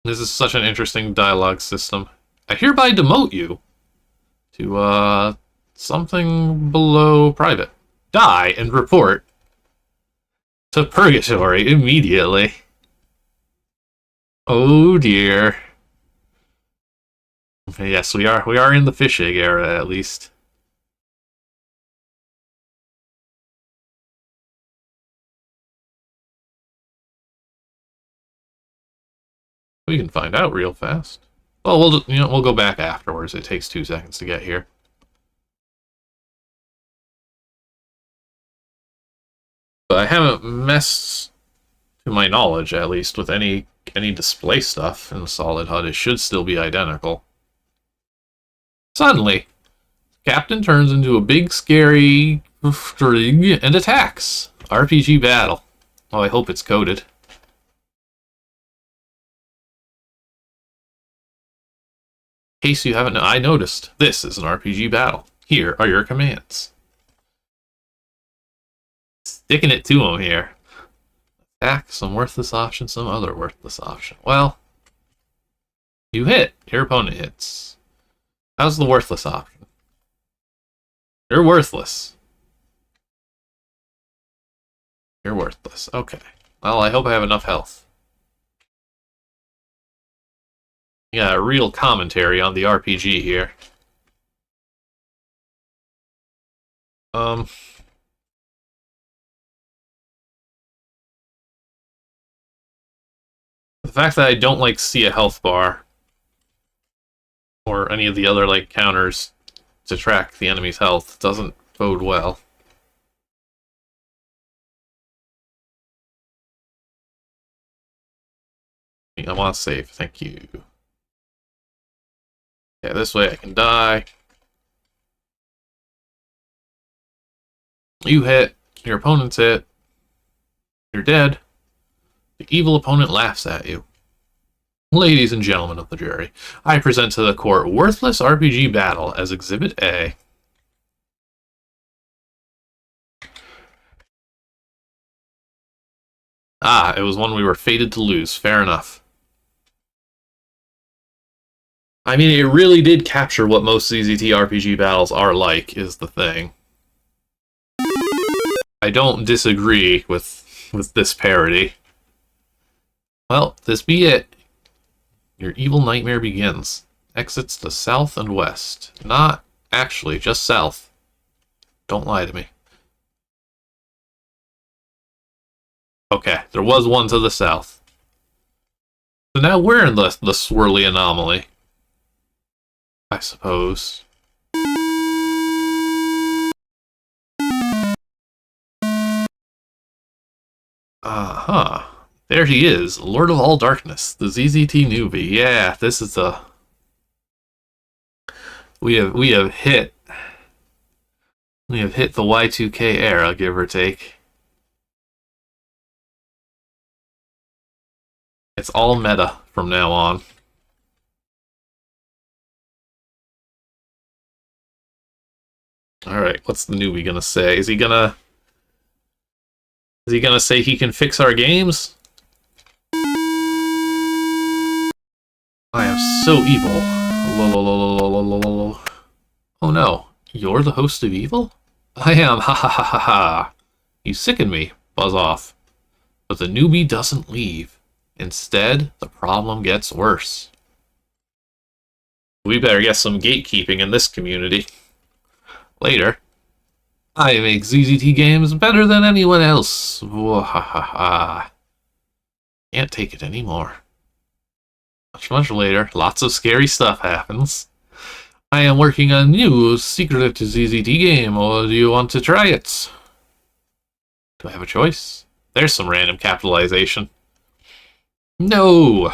This is such an interesting dialogue system. I hereby demote you to, something below private. Die and report to purgatory immediately. Oh dear. Yes, we are in the fish egg era, at least. We can find out real fast. Well, we'll go back afterwards. It takes 2 seconds to get here. But I haven't messed, to my knowledge at least, with any display stuff in the solid HUD. It should still be identical. Suddenly, Captain turns into a big, scary string and attacks. RPG battle. Oh, I hope it's coded. In case you haven't, I noticed. This is an RPG battle. Here are your commands. Sticking it to him here. Attack, some worthless option, some other worthless option. Well, you hit. Your opponent hits. How's the worthless option? You're worthless. You're worthless. Okay. Well, I hope I have enough health. Yeah, a real commentary on the RPG here. The fact that I don't, like, see a health bar or any of the other, like, counters to track the enemy's health doesn't bode well. I want to save, thank you. Yeah, this way I can die. You hit, your opponent's hit, you're dead. The evil opponent laughs at you. Ladies and gentlemen of the jury, I present to the court Worthless RPG Battle as Exhibit A. Ah, it was one we were fated to lose. Fair enough. I mean, it really did capture what most ZZT RPG battles are like, is the thing. I don't disagree with this parody. Well, this be it. Your evil nightmare begins. Exits to south and west. Not actually, just south. Don't lie to me. Okay, there was one to the south. So now we're in the swirly anomaly, I suppose. Uh-huh. There he is, Lord of all Darkness, the ZZT newbie. Yeah, this is the... We have hit the Y2K era, give or take. It's all meta from now on. Alright, what's the newbie gonna say? Is he gonna say he can fix our games? I am so evil. Oh no, you're the host of evil? I am, ha ha ha ha ha. You sicken me, buzz off. But the newbie doesn't leave. Instead, the problem gets worse. We better get some gatekeeping in this community. Later. I make ZZT games better than anyone else. Wahahaha. Can't take it anymore. Much later, lots of scary stuff happens. I am working on a new secret ZZT game, or do you want to try it? Do I have a choice? There's some random capitalization. No!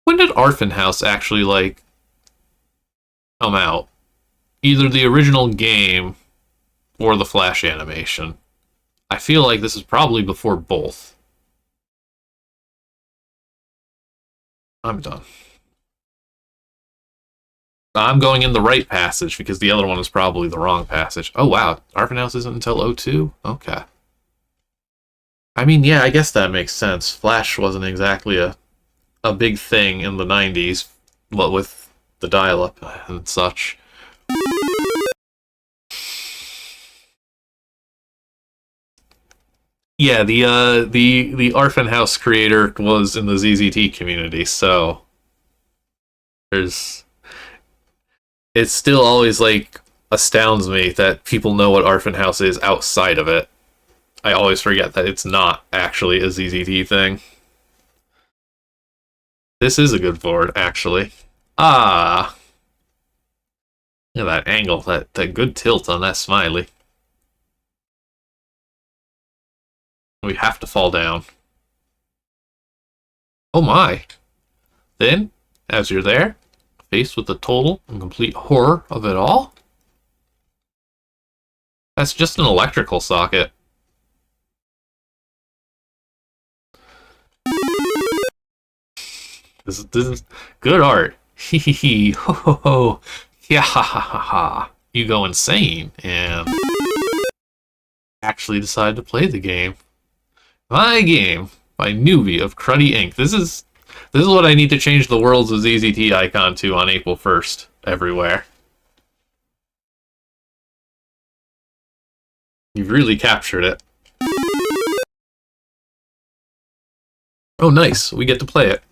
When did Orphan House actually, like, come out? Either the original game or the Flash animation. I feel like this is probably before both. I'm done. I'm going in the right passage because the other one is probably the wrong passage. Oh wow, Orphan House isn't until 02? Okay. I mean, yeah, I guess that makes sense. Flash wasn't exactly a big thing in the 90s, what with the dial-up and such. Yeah, the Orphan House creator was in the ZZT community, so it's still always, like, astounds me that people know what Orphan House is outside of it. I always forget that it's not actually a ZZT thing. This is a good board, actually. Ah! Look at that angle, that good tilt on that smiley. We have to fall down. Oh my! Then, as you're there, faced with the total and complete horror of it all, that's just an electrical socket. This is good art. Hee hee hee, ho ho ho, yeah ha ha ha ha. You go insane and actually decide to play the game. My game by Newbie of Cruddy Inc. This is what I need to change the Worlds of ZZT icon to on April 1st everywhere. You've really captured it. Oh nice, we get to play it.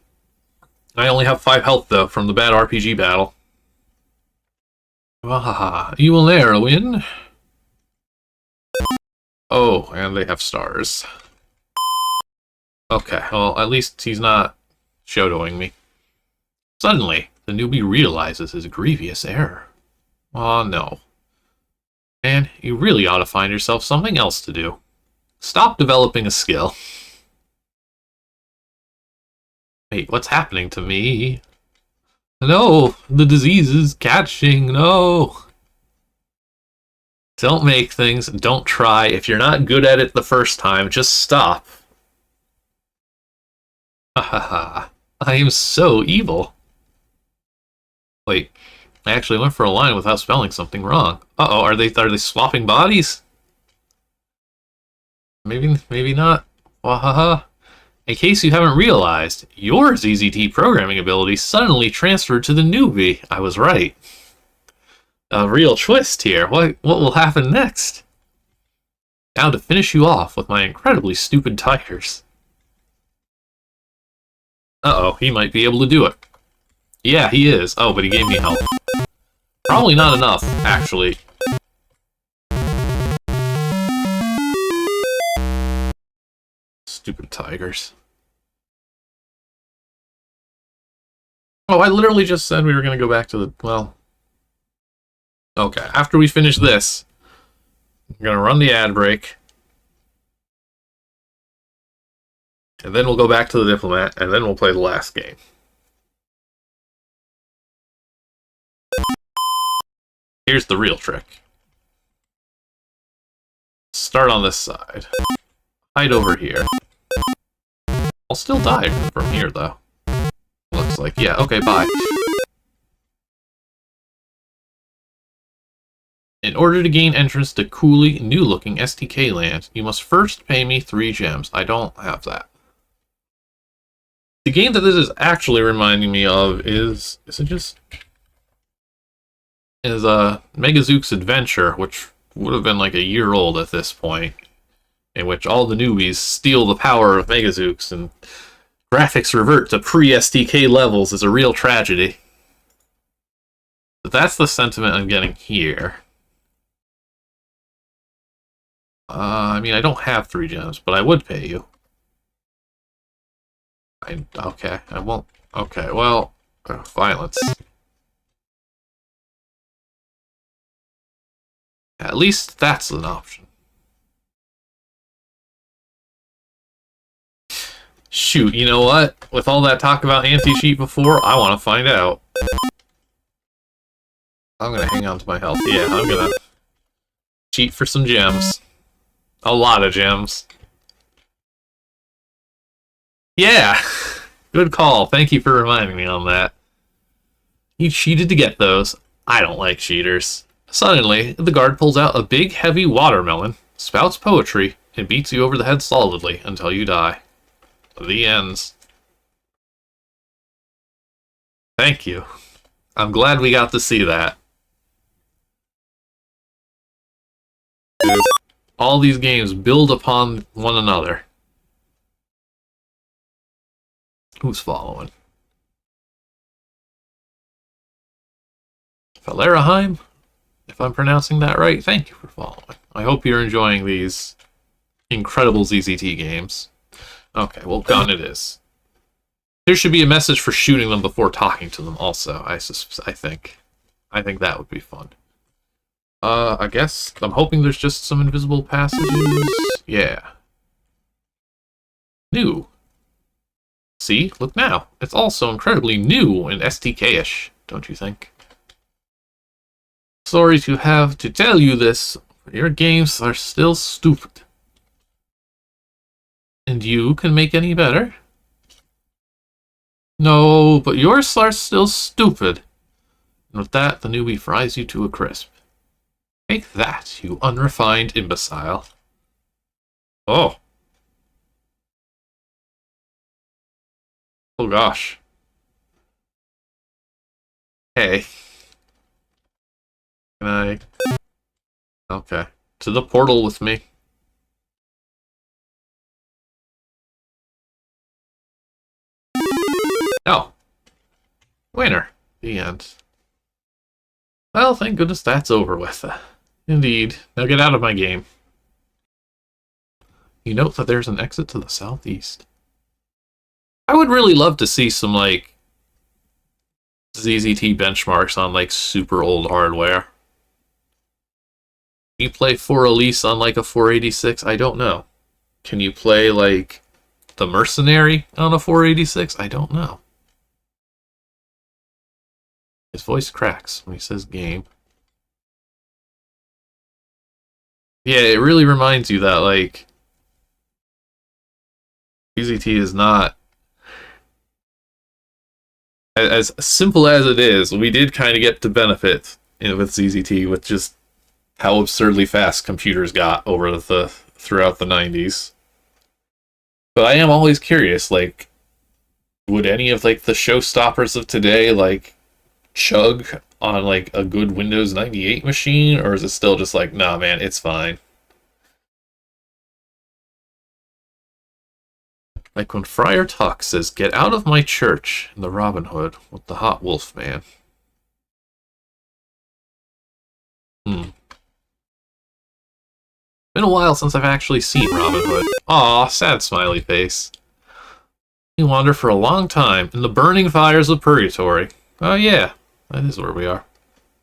I only have 5 health though from the bad RPG battle. Wahaha, you will ne'er win. Oh, and they have stars. Okay, well, at least he's not shadowing me. Suddenly, the newbie realizes his grievous error. Aw, no. Man, you really ought to find yourself something else to do. Stop developing a skill. Wait, what's happening to me? No, the disease is catching, no. Don't make things, don't try. If you're not good at it the first time, just stop. Ha ha ha. I am so evil. Wait, I actually went for a line without spelling something wrong. Uh-oh, are they swapping bodies? Maybe not. Wahaha. In case you haven't realized, your ZZT programming ability suddenly transferred to the newbie. I was right. a real twist here. What will happen next? Now to finish you off with my incredibly stupid tigers. Uh-oh, he might be able to do it. Yeah, he is. Oh, but he gave me help. Probably not enough, actually. Stupid tigers. Oh, I literally just said we were going to go back to the... Well... Okay, after we finish this, I'm going to run the ad break. And then we'll go back to the Diplomat, and then we'll play the last game. Here's the real trick. Start on this side. Hide over here. I'll still die from here, though. Looks like, yeah, okay, bye. In order to gain entrance to coolly, new-looking STK land, you must first pay me 3 gems. I don't have that. The game that this is actually reminding me of is Megazook's Adventure, which would have been like a year old at this point, in which all the newbies steal the power of Megazooks and graphics revert to pre-STK levels is a real tragedy. But that's the sentiment I'm getting here. I mean, I don't have 3 gems, but I would pay you. Okay, I won't. Okay, well, violence. At least that's an option. Shoot, you know what? With all that talk about anti-cheat before, I want to find out. I'm gonna hang on to my health. Yeah, I'm gonna cheat for some gems. A lot of gems. Yeah! Good call. Thank you for reminding me on that. You cheated to get those. I don't like cheaters. Suddenly, the guard pulls out a big, heavy watermelon, spouts poetry, and beats you over the head solidly until you die. The ends. Thank you. I'm glad we got to see that. All these games build upon one another. Who's following? Valeraheim? If I'm pronouncing that right, thank you for following. I hope you're enjoying these incredible ZZT games. Okay, well, gun it is. There should be a message for shooting them before talking to them also, I think. I think that would be fun. I guess I'm hoping there's just some invisible passages. Yeah. New. See? Look now. It's all so incredibly new and STK-ish, don't you think? Sorry to have to tell you this, but your games are still stupid. And you can make any better? No, but yours are still stupid. And with that, the newbie fries you to a crisp. Take that, you unrefined imbecile. Oh. Oh gosh. Hey. Can I... Okay. To the portal with me. Oh. Winner. The end. Well, thank goodness that's over with. Indeed. Now get out of my game. You note that there's an exit to the southeast. I would really love to see some, like, ZZT benchmarks on, like, super old hardware. Can you play 4 Elise on, like, a 486? I don't know. Can you play, like, the Mercenary on a 486? I don't know. His voice cracks when he says game. Yeah, it really reminds you that, like, ZZT is not... As simple as it is, we did kind of get to benefit with ZZT with just how absurdly fast computers got over throughout the 90s. But I am always curious, like, would any of, like, the showstoppers of today, like, chug on like a good Windows 98 machine, or is it still just like, nah, man, it's fine? Like when Friar Tuck says, "Get out of my church," in the Robin Hood with the hot wolf man. Been a while since I've actually seen Robin Hood. Aw, sad smiley face. You wander for a long time in the burning fires of purgatory. Oh yeah, that is where we are.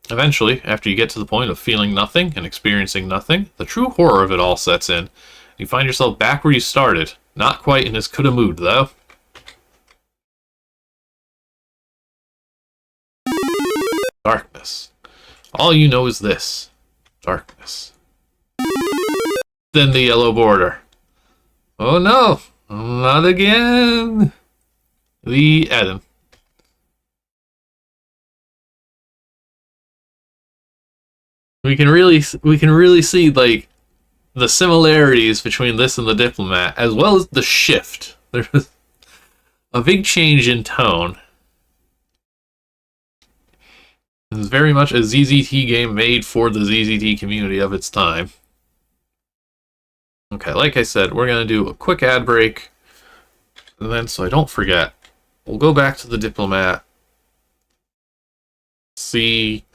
Eventually, after you get to the point of feeling nothing and experiencing nothing, the true horror of it all sets in. You find yourself back where you started. Not quite in as good a mood, though. Darkness. All you know is this. Darkness. Then the yellow border. Oh no! Not again! The Eden. We can really see like the similarities between this and the Diplomat, as well as the shift. There's a big change in tone. This is very much a ZZT game made for the ZZT community of its time. Okay, like I said, we're going to do a quick ad break. And then, so I don't forget, we'll go back to the Diplomat. See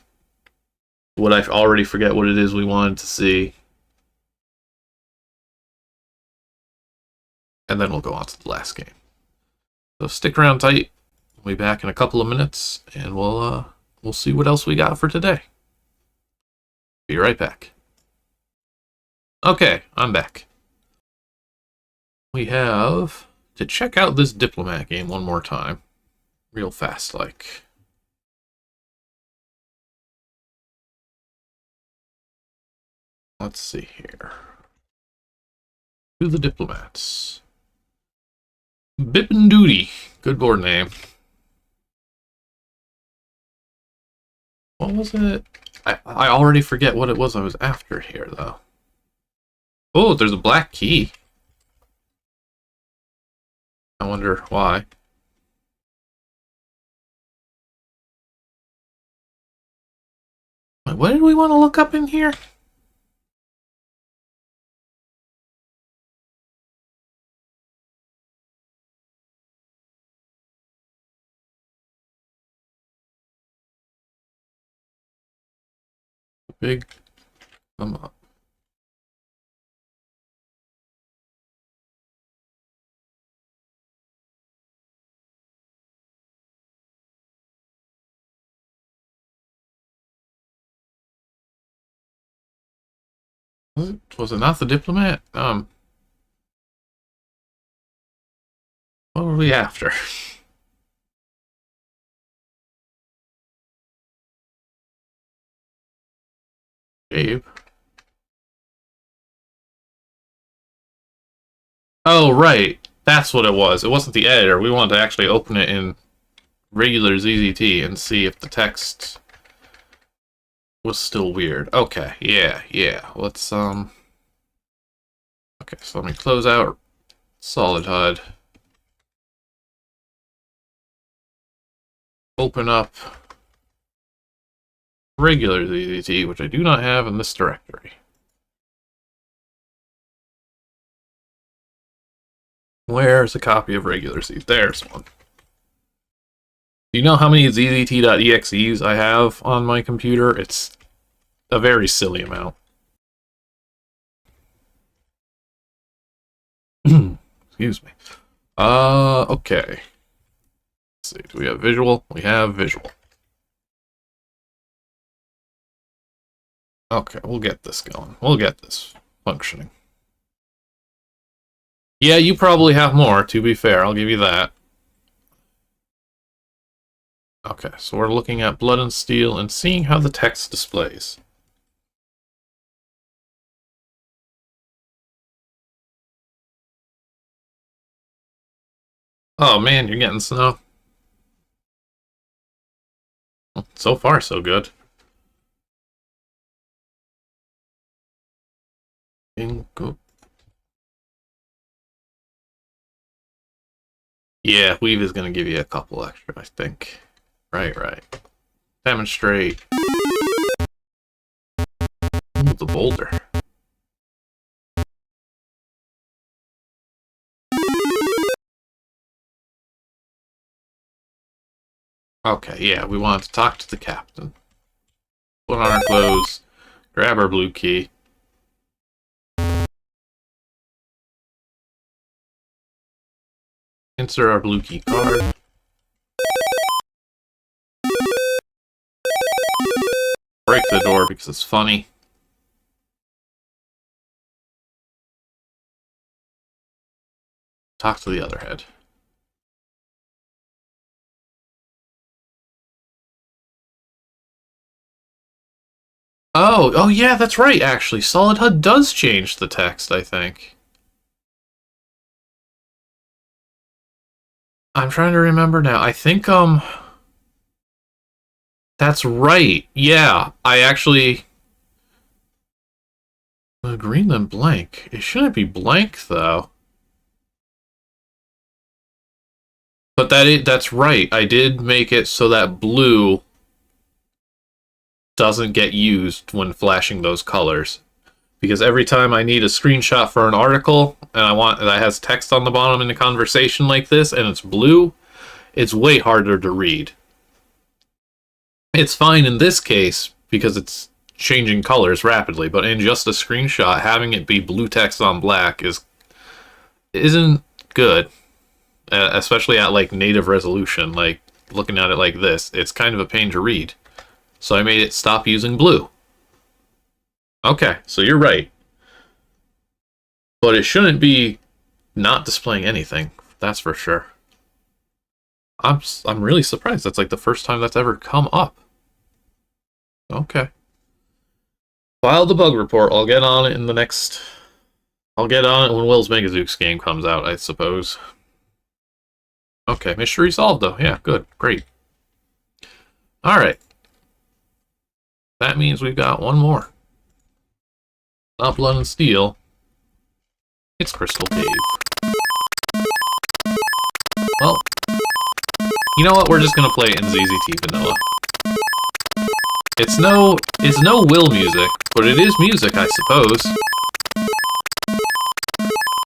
what I already forget what it is we wanted to see. And then we'll go on to the last game. So stick around tight. We'll be back in a couple of minutes, and we'll see what else we got for today. Be right back. Okay, I'm back. We have to check out this Diplomat game one more time. Real fast, like. Let's see here. To the Diplomats. Bippin' Duty. Good board name. What was it? I already forget what it was I was after here, though. Oh, there's a black key. I wonder why. What did we want to look up in here? Big thumb up. Was it not the Diplomat? What were we after? Jabe. Oh, right. That's what it was. It wasn't the editor. We wanted to actually open it in regular ZZT and see if the text was still weird. Okay, yeah. Let's, Okay, so let me close out Solid HUD. Open up regular ZZT, which I do not have in this directory. Where's a copy of regular ZZT? There's one. Do you know how many ZZT.exes I have on my computer? It's a very silly amount. Excuse me. Okay. Let's see. Do we have visual? We have visual. Okay, we'll get this going. We'll get this functioning. Yeah, you probably have more, to be fair. I'll give you that. Okay, so we're looking at Blood and Steel and seeing how the text displays. Oh man, you're getting snow. So far, so good. Yeah, Weave is going to give you a couple extra, I think. Right. Demonstrate. Ooh, the boulder. Okay, yeah, we want to talk to the captain. Put on our clothes, grab our blue key. Insert our blue key card. Break the door because it's funny. Talk to the other head. Oh yeah, that's right, actually. Solid HUD does change the text, I think. I'm trying to remember now. I think, that's right. Yeah, I actually... green than blank. It shouldn't be blank, though. But that's right. I did make it so that blue doesn't get used when flashing those colors. Because every time I need a screenshot for an article, and I want that has text on the bottom in a conversation like this, and it's blue, it's way harder to read. It's fine in this case, because it's changing colors rapidly, but in just a screenshot, having it be blue text on black isn't good. Especially at like native resolution, like looking at it like this, it's kind of a pain to read. So I made it stop using blue. Okay, so you're right. But it shouldn't be not displaying anything, that's for sure. I'm really surprised. That's like the first time that's ever come up. Okay. File the bug report. I'll get on it in the next... I'll get on it when Will's Megazooks game comes out, I suppose. Okay, mystery solved, though. Yeah, good. Great. Alright. That means we've got one more. Not Blood and Steel. It's Crystal Cave. Well, you know what? We're just gonna play it in ZZT Vanilla. It's no Will music, but it is music, I suppose.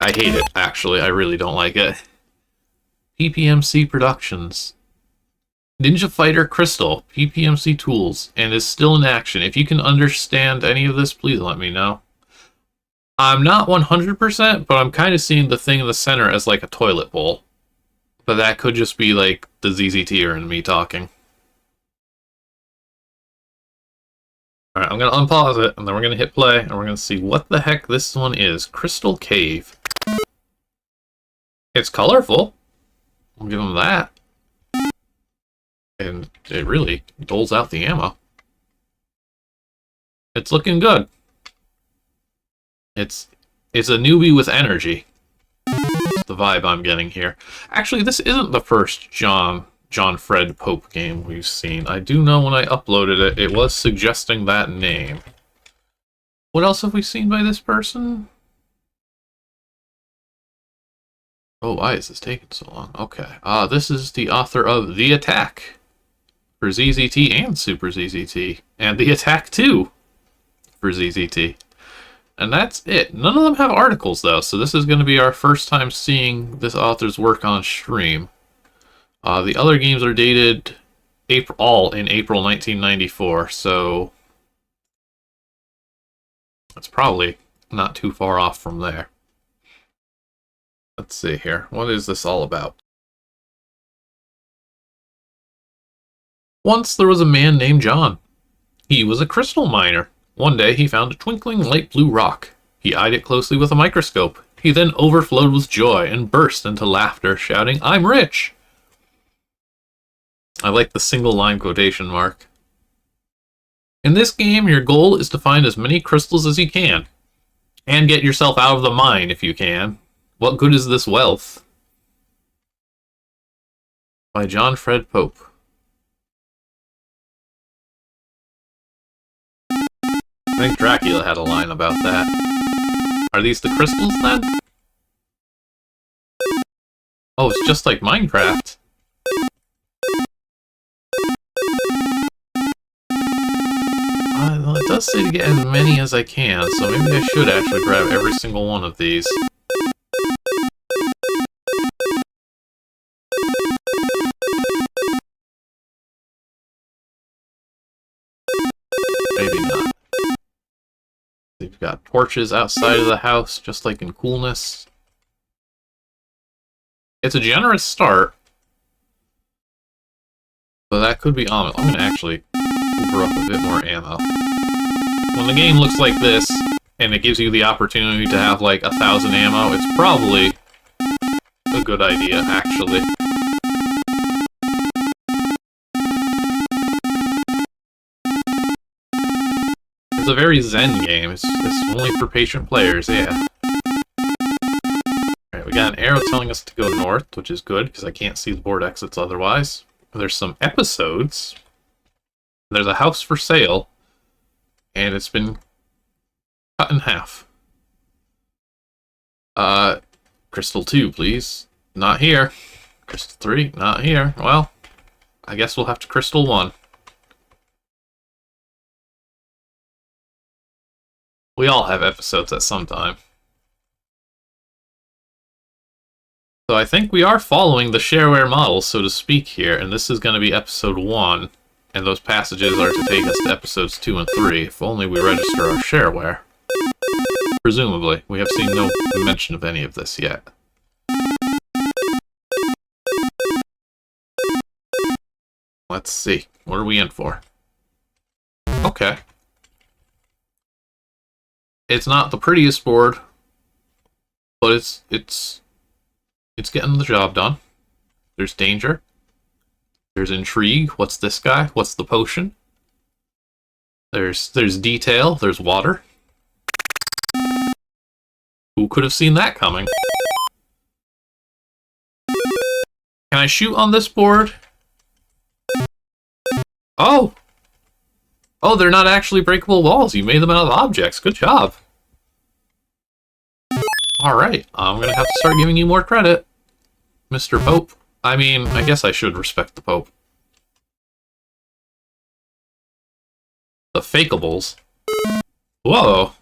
I hate it, actually. I really don't like it. PPMC Productions. Ninja Fighter Crystal, PPMC Tools, and is still in action. If you can understand any of this, please let me know. I'm not 100%, but I'm kind of seeing the thing in the center as like a toilet bowl. But that could just be like the ZZTer and me talking. Alright, I'm going to unpause it, and then we're going to hit play, and we're going to see what the heck this one is. Crystal Cave. It's colorful. I'll give them that. And it really doles out the ammo. It's looking good. It's a newbie with energy. That's the vibe I'm getting here. Actually, this isn't the first John Fred Pope game we've seen. I do know when I uploaded it, it was suggesting that name. What else have we seen by this person? Oh, why is this taking so long? Okay. This is the author of The Attack for ZZT and Super ZZT. And The Attack 2 for ZZT. And that's it. None of them have articles, though, so this is going to be our first time seeing this author's work on stream. The other games are dated all in April 1994, so that's probably not too far off from there. Let's see here. What is this all about? Once there was a man named John. He was a crystal miner. One day he found a twinkling light blue rock. He eyed it closely with a microscope. He then overflowed with joy and burst into laughter, shouting, "I'm rich!" I like the single line quotation mark. In this game, your goal is to find as many crystals as you can. And get yourself out of the mine if you can. What good is this wealth? By John Fred Pope. I think Dracula had a line about that. Are these the crystals, then? Oh, it's just like Minecraft. does say to get as many as I can, so maybe I should actually grab every single one of these. Maybe not. We've got torches outside of the house, just like in Coolness. It's a generous start, but that could be ominous. I'm going to actually hoover up a bit more ammo. When the game looks like this, and it gives you the opportunity to have like 1,000 ammo, it's probably a good idea, actually. It's a very zen game. It's only for patient players, yeah. Alright, we got an arrow telling us to go north, which is good, because I can't see the board exits otherwise. There's some episodes. There's a house for sale, and it's been cut in half. Crystal 2, please. Not here. Crystal 3, not here. Well, I guess we'll have to Crystal 1. We all have episodes at some time. So I think we are following the shareware model, so to speak, here, and this is going to be episode 1, and those passages are to take us to episodes 2 and 3, if only we register our shareware. Presumably. We have seen no mention of any of this yet. Let's see. What are we in for? Okay. It's not the prettiest board, but it's getting the job done. There's danger. There's intrigue. What's this guy? What's the potion? There's detail. There's water. Who could have seen that coming? Can I shoot on this board? Oh! Oh, they're not actually breakable walls. You made them out of objects. Good job. Alright, I'm gonna have to start giving you more credit, Mr. Pope. I mean, I guess I should respect the Pope. The fakeables. Whoa.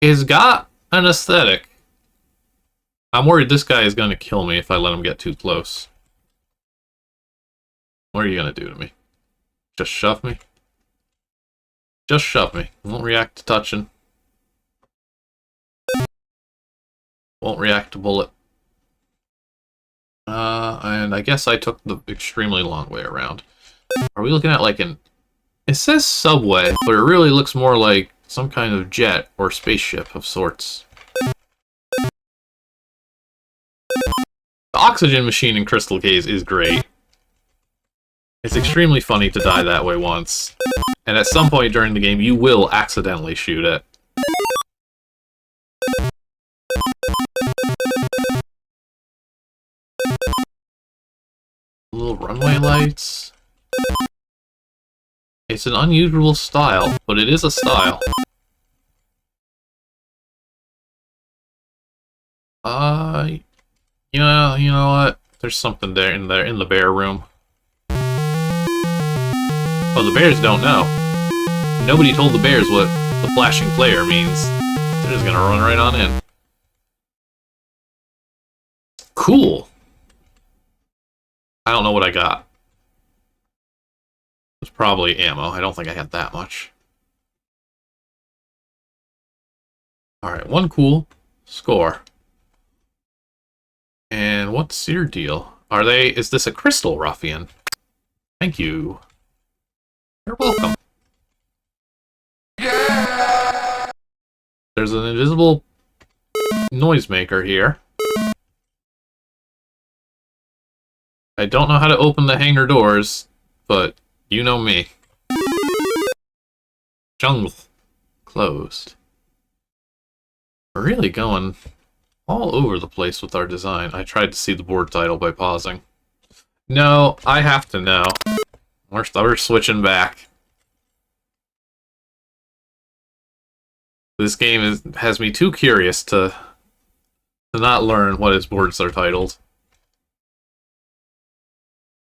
He's got an aesthetic. I'm worried this guy is gonna kill me if I let him get too close. What are you gonna do to me? Just shove me? Just shove me. Won't react to touching. Won't react to bullet. And I guess I took the extremely long way around. Are we looking at like an... It says subway, but it really looks more like some kind of jet or spaceship of sorts. The oxygen machine in Crystal Case is great. It's extremely funny to die that way once. And at some point during the game, you will accidentally shoot it. Little runway lights. It's an unusual style, but it is a style. You know what? There's something there in the bear room. Oh, the bears don't know. Nobody told the bears what the flashing player means. They're just gonna run right on in. Cool. I don't know what I got. It's probably ammo. I don't think I had that much. Alright, one cool. Score. And what's your deal? Is this a crystal ruffian? Thank you. You're welcome. Yeah! There's an invisible noisemaker here. I don't know how to open the hangar doors, but you know me. Jungle. Closed. We're really going all over the place with our design. I tried to see the board title by pausing. No, I have to know. We're switching back. This game has me too curious to not learn what its boards are titled.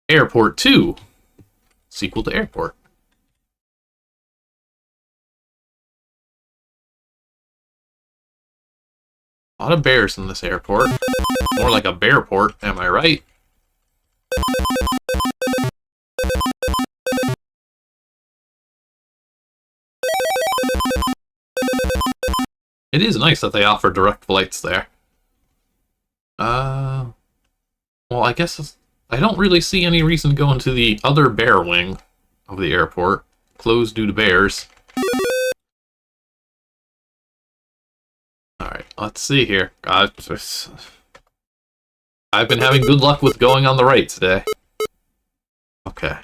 Airport 2. Sequel to Airport. lot of bears in this airport. More like a bearport, am I right? It is nice that they offer direct flights there. Well, I guess I don't really see any reason going to the other bear wing of the airport. Closed due to bears. Alright, let's see here. I've been having good luck with going on the right today. Okay.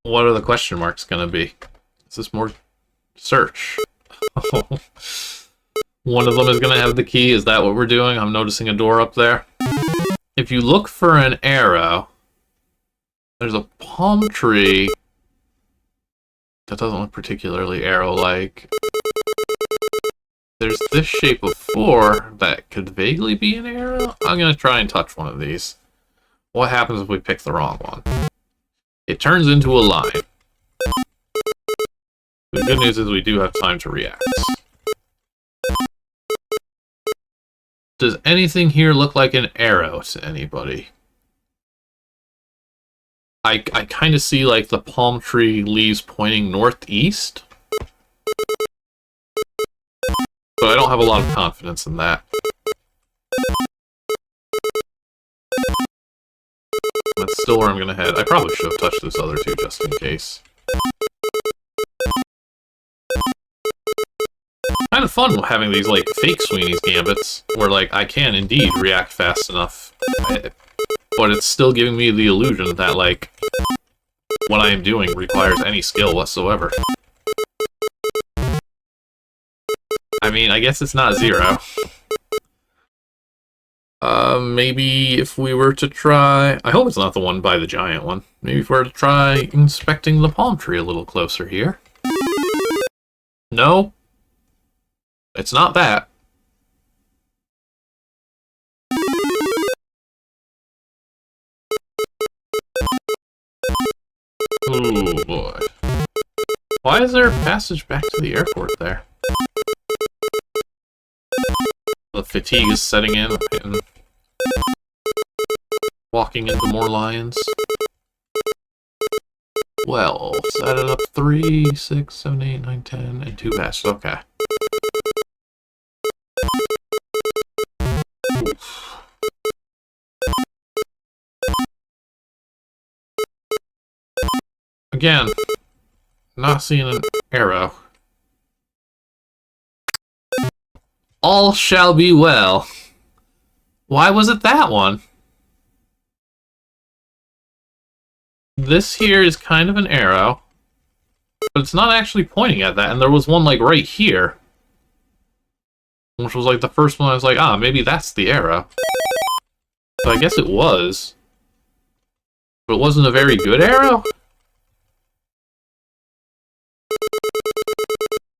What are the question marks gonna be? Is this more search? One of them is gonna have the key. Is that what we're doing? I'm noticing a door up there. If you look for an arrow, there's a palm tree that doesn't look particularly arrow-like. There's this shape of 4 that could vaguely be an arrow. I'm going to try and touch one of these. What happens if we pick the wrong one? It turns into a line. The good news is we do have time to react. Does anything here look like an arrow to anybody? I kind of see like the palm tree leaves pointing northeast. But I don't have a lot of confidence in that. That's still where I'm going to head. I probably should have touched this other two just in case. Kind of fun having these like fake Sweeney's gambits, where like I can indeed react fast enough. But it's still giving me the illusion that, like, what I am doing requires any skill whatsoever. I mean, I guess it's not 0. Maybe if we were to try... I hope it's not the one by the giant one. Maybe if we were to try inspecting the palm tree a little closer here. No. It's not that. Oh boy. Why is there a passage back to the airport there? The fatigue is setting in and walking into more lions. Well, set it up 3, 6, 7, 8, 9, 10, and 2 passes. Okay. Oof. Again, not seeing an arrow. All shall be well. Why was it that one? This here is kind of an arrow, but it's not actually pointing at that, and there was one like right here, which was like the first one I was like, ah, maybe that's the arrow. So I guess it was. But it wasn't a very good arrow?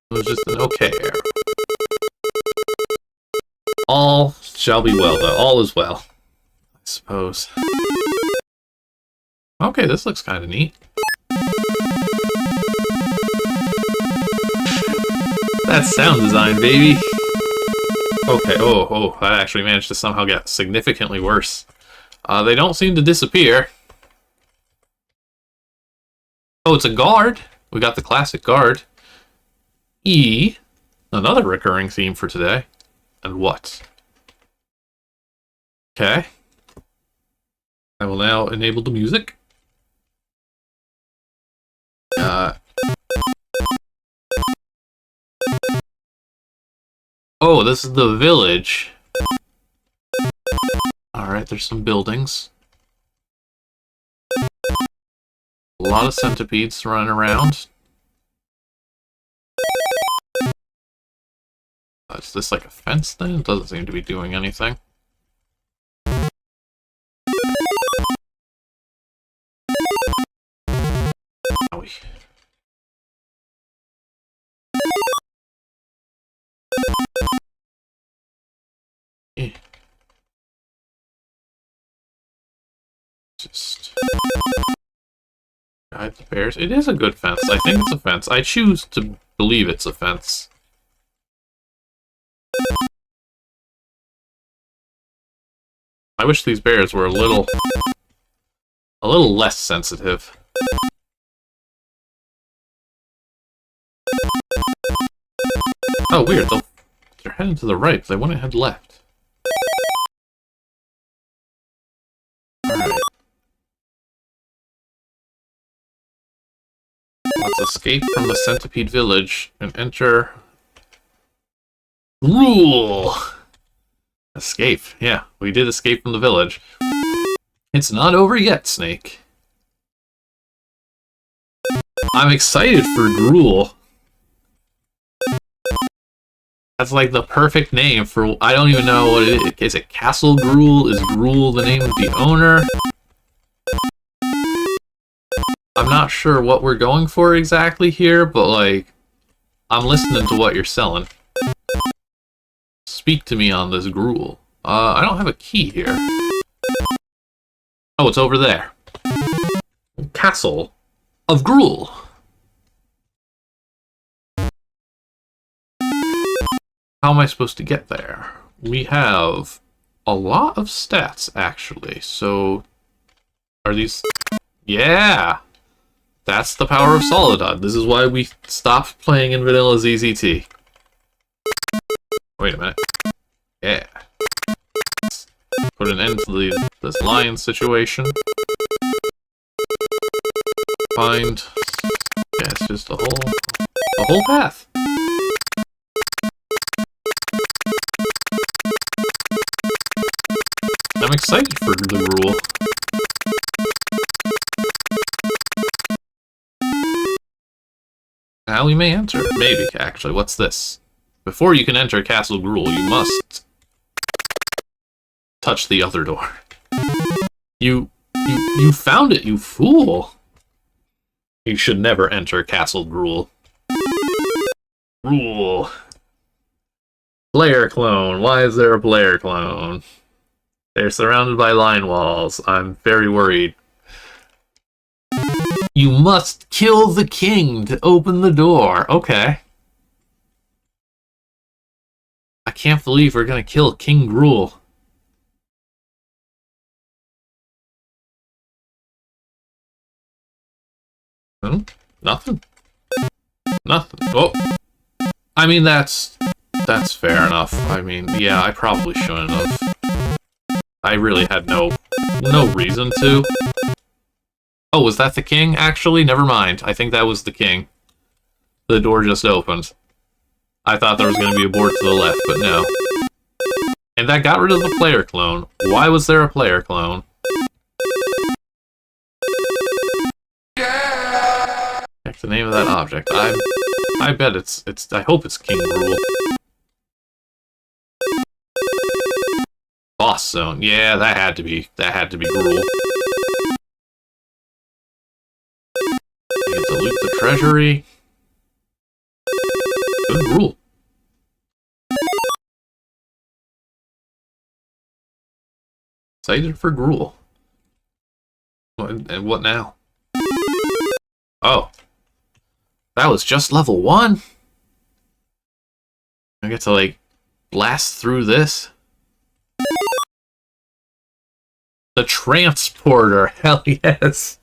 It was just an okay arrow. All shall be well, though. All is well, I suppose. Okay, this looks kind of neat. That's sound design, baby! Okay, oh, that actually managed to somehow get significantly worse. They don't seem to disappear. Oh, it's a guard! We got the classic guard. E, another recurring theme for today. And what? Okay. I will now enable the music. Oh, this is the village. Alright, there's some buildings. A lot of centipedes running around. Is this like a fence then? It doesn't seem to be doing anything. Owie. Just guide the bears. It is a good fence. I think it's a fence. I choose to believe it's a fence. I wish these bears were a little less sensitive. Oh, weird. They're heading to the right, but they wouldn't head left. Alright. Let's escape from the centipede village and enter... Rule! Escape. Yeah, we did escape from the village. It's not over yet, Snake. I'm excited for Gruel. That's like the perfect name for... I don't even know what it is. Is it Castle Gruel? Is Gruel the name of the owner? I'm not sure what we're going for exactly here, but like... I'm listening to what you're selling. Speak to me on this Gruel. I don't have a key here. Oh, it's over there. Castle of Gruel. How am I supposed to get there? We have a lot of stats, actually. So, are these... Yeah! That's the power of Soledad. This is why we stopped playing in Vanilla ZZT. Wait a minute. Yeah. Put an end to this lion situation. Find... Yeah, it's just a whole path. I'm excited for the rule. Now we may enter. Maybe, actually. What's this? Before you can enter Castle Gruel, you must touch the other door. You found it, you fool! You should never enter Castle Gruel. Rule. Player clone. Why is there a player clone? They're surrounded by line walls. I'm very worried. You must kill the king to open the door. Okay. I can't believe we're gonna kill King Gruel. Nothing. Nothing. Oh. I mean, that's fair enough. I mean, yeah, I probably shouldn't have. I really had no reason to. Oh, was that the king, actually? Never mind. I think that was the king. The door just opened. I thought there was going to be a board to the left, but no. And that got rid of the player clone. Why was there a player clone? Check the name of that object. I bet it's I hope it's King Gruel. Boss zone. Yeah, that had to be Gruel. I get to loot the treasury. Good Gruel. Excited for Gruel. And what now? Oh. That was just level 1? I get to, like, blast through this? The transporter! Hell yes!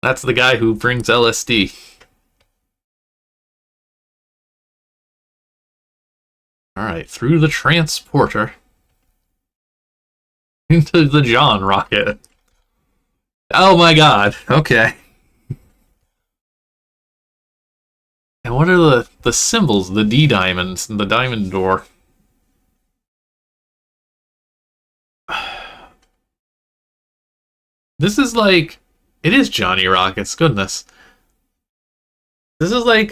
That's the guy who brings LSD. Alright, through the transporter. Into the John rocket. Oh my god, okay. And what are the symbols? The D diamonds and the diamond door. This is like... It is Johnny Rockets, goodness. This is like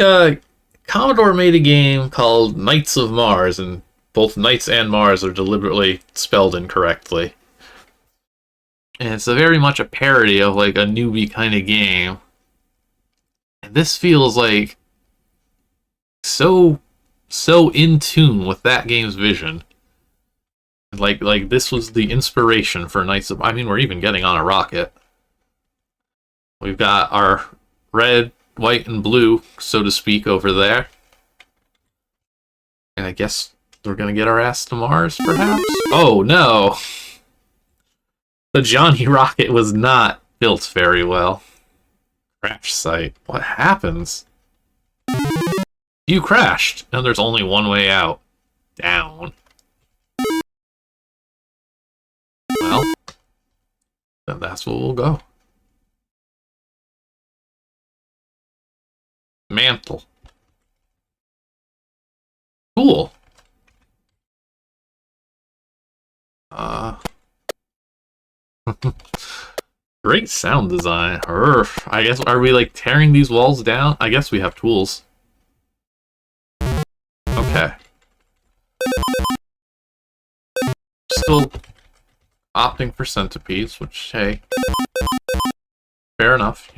Commodore made a game called Knights of Mars, and both Knights and Mars are deliberately spelled incorrectly. And it's very much a parody of like a newbie kind of game. And this feels like so in tune with that game's vision. Like this was the inspiration for Knights of... I mean, we're even getting on a rocket. We've got our red, white, and blue, so to speak, over there. And I guess We're gonna get our ass to Mars, perhaps? Oh, no! The Johnny Rocket was not built very well. Crash site. What happens? You crashed, and there's only one way out. Down. Well, then that's where we'll go. Mantle. Cool. Great sound design. I guess, are we like tearing these walls down? I guess we have tools. Okay. Still opting for centipedes, which, hey, fair enough.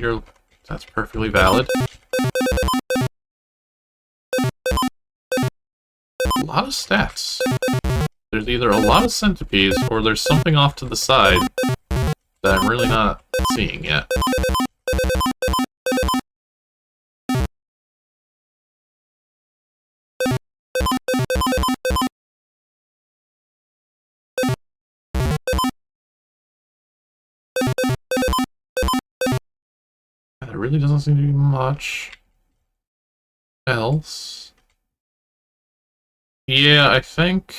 That's perfectly valid. A lot of stats. There's either a lot of centipedes or there's something off to the side that I'm really not seeing yet. There really doesn't seem to be much else. Yeah, I think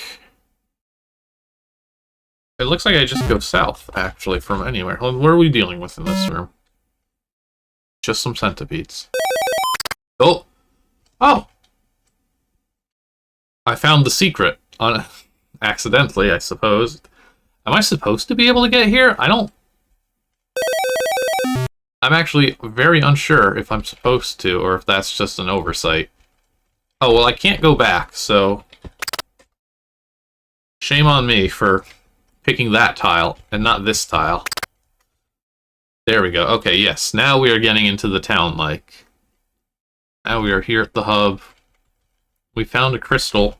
it looks like I just go south, actually, from anywhere. What are we dealing with in this room? Just some centipedes. Oh! Oh! I found the secret. Accidentally, I suppose. Am I supposed to be able to get here? I'm actually very unsure if I'm supposed to, or if that's just an oversight. Oh, well, I can't go back, so shame on me for picking that tile, and not this tile. There we go. Okay, yes. Now we are getting into the town, like. Now we are here at the hub. We found a crystal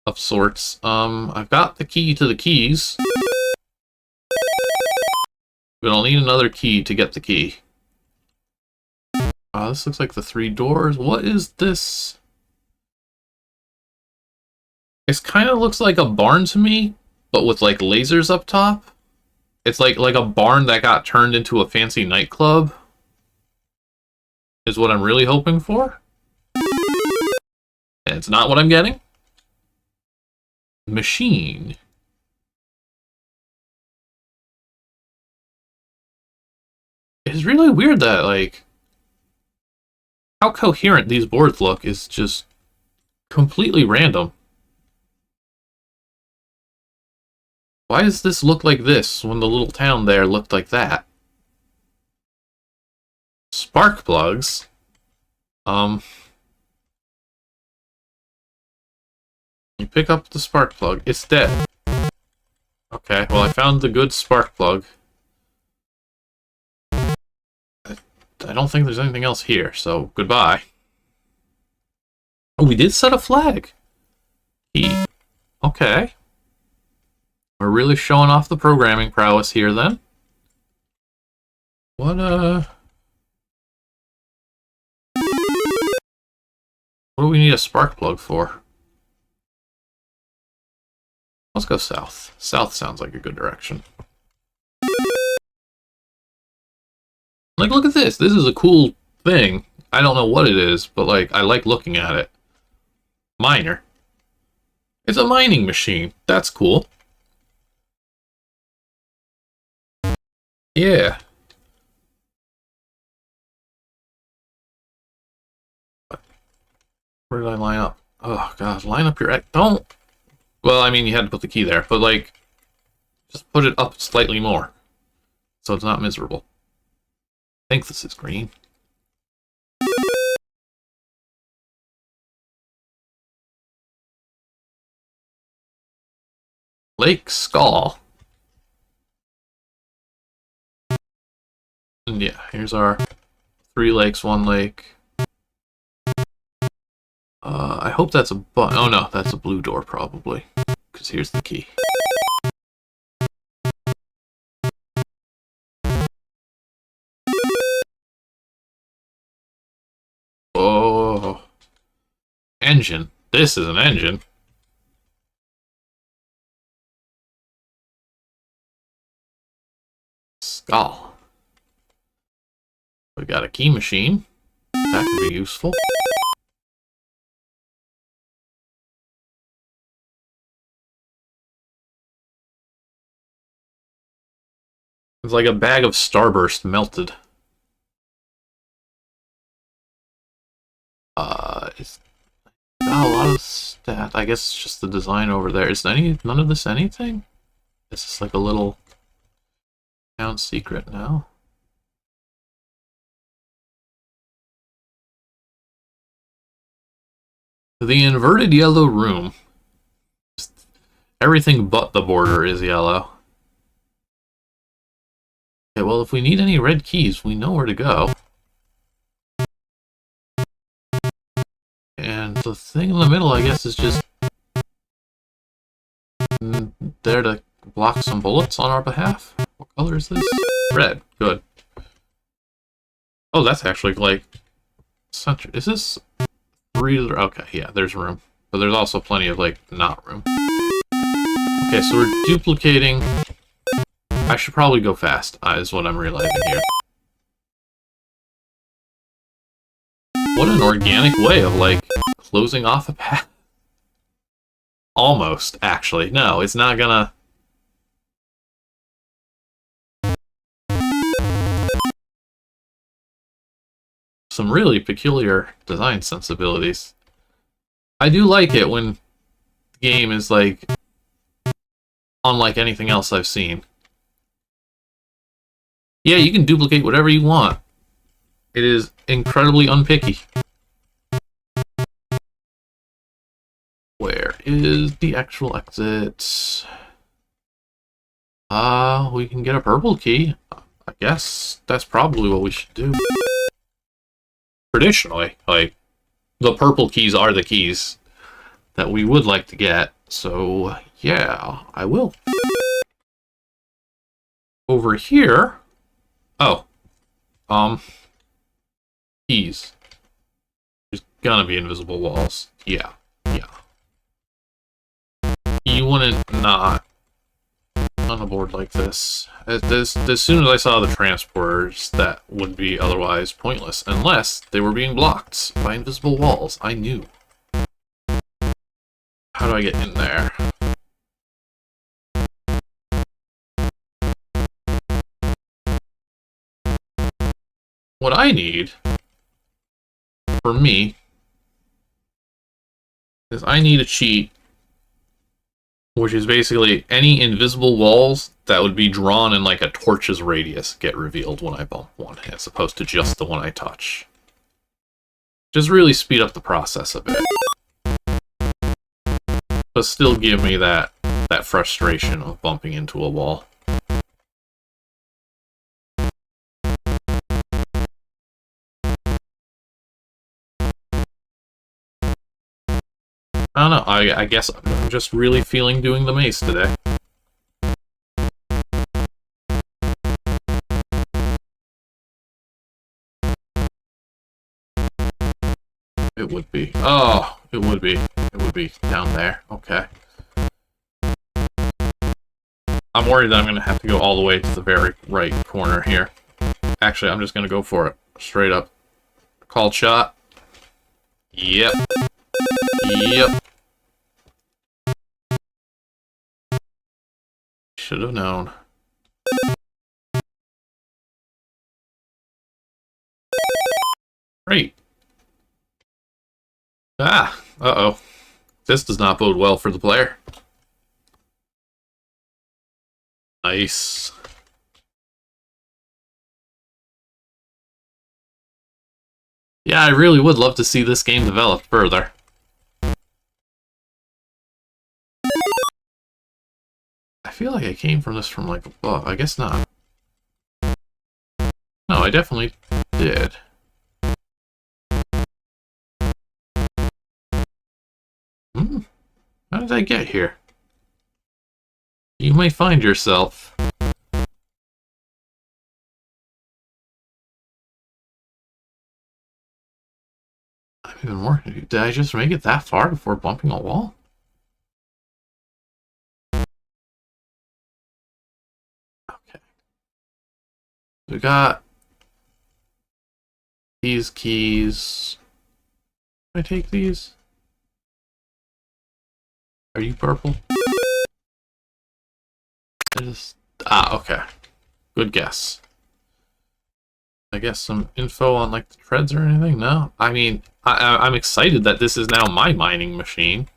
of sorts. I've got the key to the keys. But I'll need another key to get the key. This looks like the 3 doors. What is this? It kind of looks like a barn to me, but with like lasers up top. It's like a barn that got turned into a fancy nightclub. Is what I'm really hoping for. And it's not what I'm getting. Machine. It's really weird that, like, how coherent these boards look is just completely random. Why does this look like this when the little town there looked like that? Spark plugs? You pick up the spark plug. It's dead. Okay, well, I found the good spark plug. I don't think there's anything else here, so goodbye. Oh, we did set a flag. Key. Okay. We're really showing off the programming prowess here, then. What do we need a spark plug for? Let's go south. South sounds like a good direction. Like, look at this. This is a cool thing. I don't know what it is, but, like, I like looking at it. Miner. It's a mining machine. That's cool. Yeah. Where did I line up? Oh, God. Line up your... Don't... Well, I mean, you had to put the key there, but, like, just put it up slightly more. So it's not miserable. I think this is green. Lake Skull. And yeah, here's our 3 lakes, 1 lake. I hope that's a oh no, that's a blue door probably. Because here's the key. Oh. Engine. This is an engine. Oh. We got a key machine. That could be useful. It's like a bag of Starburst melted. It's got a lot of stat. I guess it's just the design over there. Is none of this anything? Is this like a little town secret now? The inverted yellow room. Everything but the border is yellow. Okay, well, if we need any red keys, we know where to go. And the thing in the middle, I guess, is just there to block some bullets on our behalf. What color is this? Red. Good. Oh, that's actually like... Is this... Okay, yeah, there's room. But there's also plenty of, like, not room. Okay, so we're duplicating... I should probably go fast, is what I'm realizing here. What an organic way of, like, closing off a path. Almost, actually. No, it's not gonna... Some really peculiar design sensibilities. I do like it when the game is, like, unlike anything else I've seen. Yeah, you can duplicate whatever you want. It is incredibly unpicky. Where is the actual exit? We can get a purple key. I guess that's probably what we should do. Traditionally, like, the purple keys are the keys that we would like to get. So, yeah, I will. Over here... Oh. Keys. There's gonna be invisible walls. Yeah. Yeah. You wouldn't not on a board like this. As soon as I saw the transporters, that would be otherwise pointless. Unless they were being blocked by invisible walls. I knew. How do I get in there? What I need, for me, is I need a cheat, which is basically any invisible walls that would be drawn in like a torch's radius get revealed when I bump one, as opposed to just the one I touch. Just really speed up the process a bit. But still give me that frustration of bumping into a wall. I don't know, I guess I'm just really feeling doing the maze today. It would be. Oh, it would be. It would be down there. Okay. I'm worried that I'm going to have to go all the way to the very right corner here. Actually, I'm just going to go for it. Straight up. Called shot. Yep. Yep. Should have known. Great. Ah, uh-oh. This does not bode well for the player. Nice. Yeah, I really would love to see this game developed further. I feel like I came from this from, like, above. I guess not. No, I definitely did. How did I get here? You may find yourself. I'm even more. Did I just make it that far before bumping a wall? Okay. We got these keys. Can I take these? Are you purple? Okay. Good guess. I guess some info on like the treads or anything? No? I mean, I'm excited that this is now my mining machine.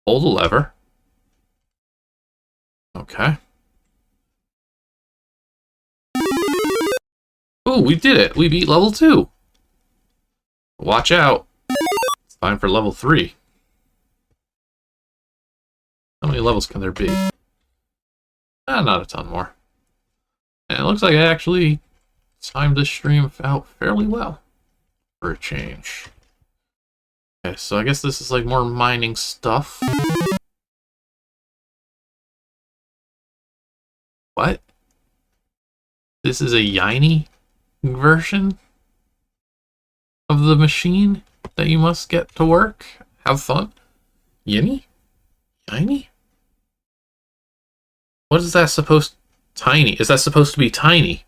Pull the lever. Okay. Ooh, we did it! We beat level 2! Watch out! It's time for level 3. How many levels can there be? Not a ton more. And it looks like I actually timed this stream out fairly well for a change. Okay, so I guess this is like more mining stuff. What? This is a Yiny version of the machine that you must get to work? Have fun? Yiny? Yiny? What is that supposed... Tiny? Is that supposed to be tiny?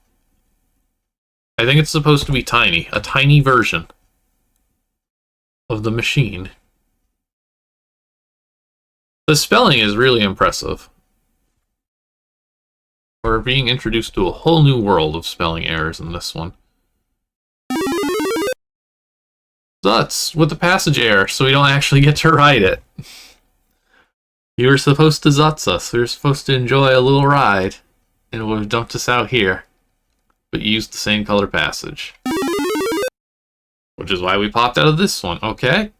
I think it's supposed to be tiny. A tiny version of the machine. The spelling is really impressive. We're being introduced to a whole new world of spelling errors in this one. Zuts with the passage error, so we don't actually get to write it. You were supposed to Zuts us. We were supposed to enjoy a little ride, and it would have dumped us out here. But you used the same color passage. Which is why we popped out of this one, okay?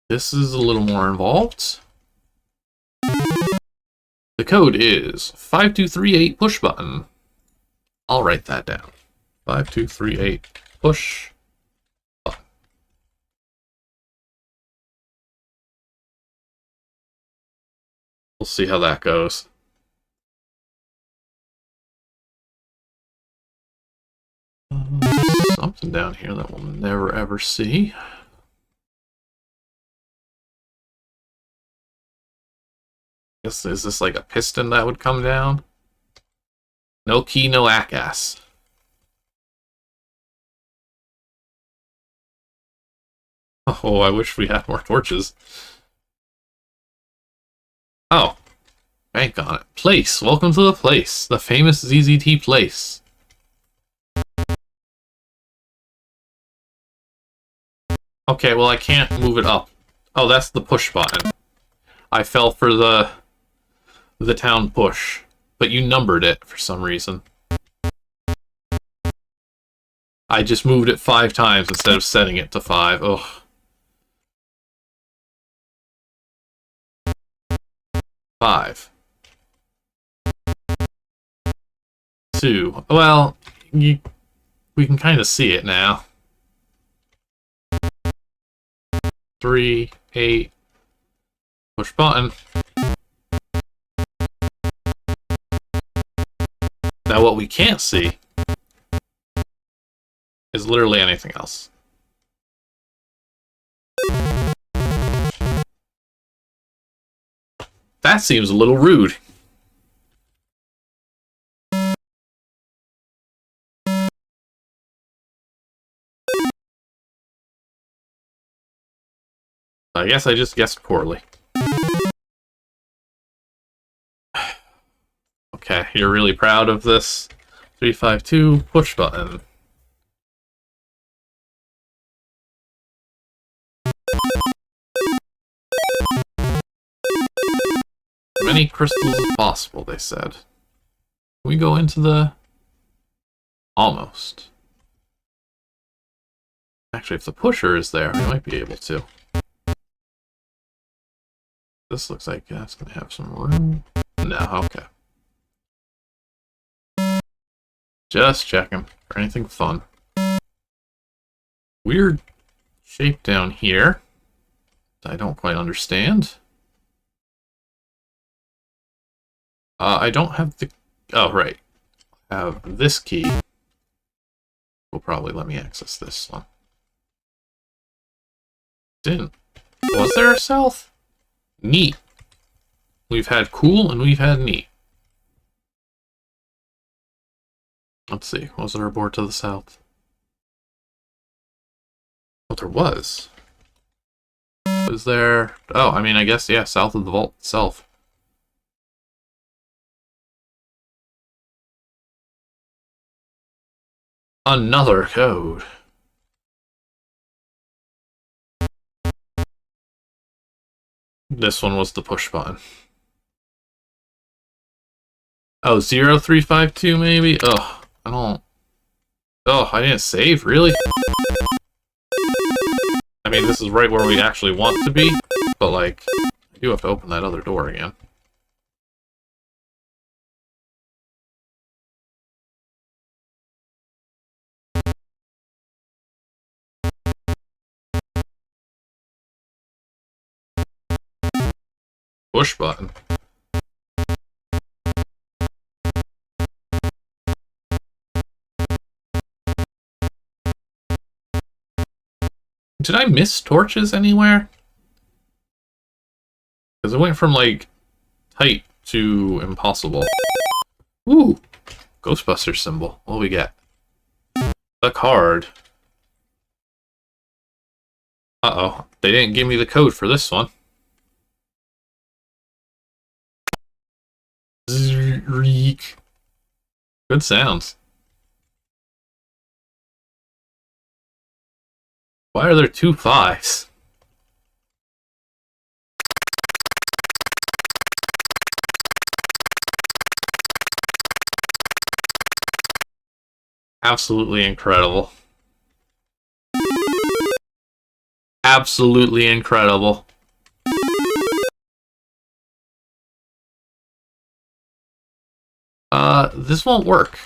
This is a little more involved. The code is 5238 push button. I'll write that down. 5238 push button. We'll see how that goes. Something down here that we'll never ever see. Is this like a piston that would come down? No key, no ACAS. Oh, I wish we had more torches. Oh, bank on it. Place. Welcome to the place. The famous ZZT place. Okay, well I can't move it up. Oh, that's the push button. I fell for the town push, but you numbered it for some reason. I just moved it 5 times instead of setting it to 5. Ugh. 5. 2. Well, we can kind of see it now. 3, 8. Push button. Now what we can't see is literally anything else. That seems a little rude. I guess I just guessed poorly. Okay, you're really proud of this 352 push button. As many crystals as possible, they said. Can we go into the... Almost. Actually, if the pusher is there, we might be able to. This looks like it's going to have some room. No, okay. Just checking for anything fun. Weird shape down here. I don't quite understand. I don't have the... Oh, right. I have this key. Will probably let me access this one. Didn't. Was there a south? Neat. We've had cool and we've had neat. Let's see. Was there a board to the south? Oh, there was. Was there... Oh, I mean, I guess, yeah, south of the vault itself. Another code. This one was the push button. Oh, 0352 maybe? Ugh, I don't... Oh, I didn't save? Really? I mean, this is right where we actually want to be, but, like, I do have to open that other door again. Push button. Did I miss torches anywhere? Because it went from, like, tight to impossible. Ooh! Ghostbuster symbol. What do we get? A card. Uh-oh. They didn't give me the code for this one. Zreek. Good sounds. Why are there 2 5s? Absolutely incredible. Absolutely incredible. This won't work.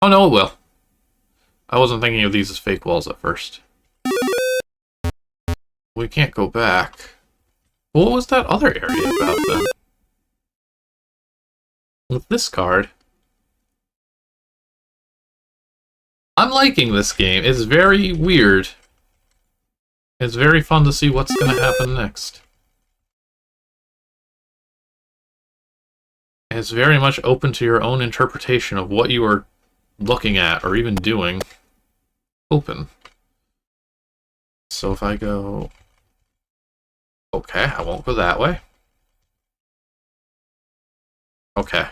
Oh no, it will. I wasn't thinking of these as fake walls at first. We can't go back. What was that other area about then? With this card. I'm liking this game. It's very weird. It's very fun to see what's going to happen next. It's very much open to your own interpretation of what you are looking at or even doing. Open. So if I go... Okay, I won't go that way. Okay.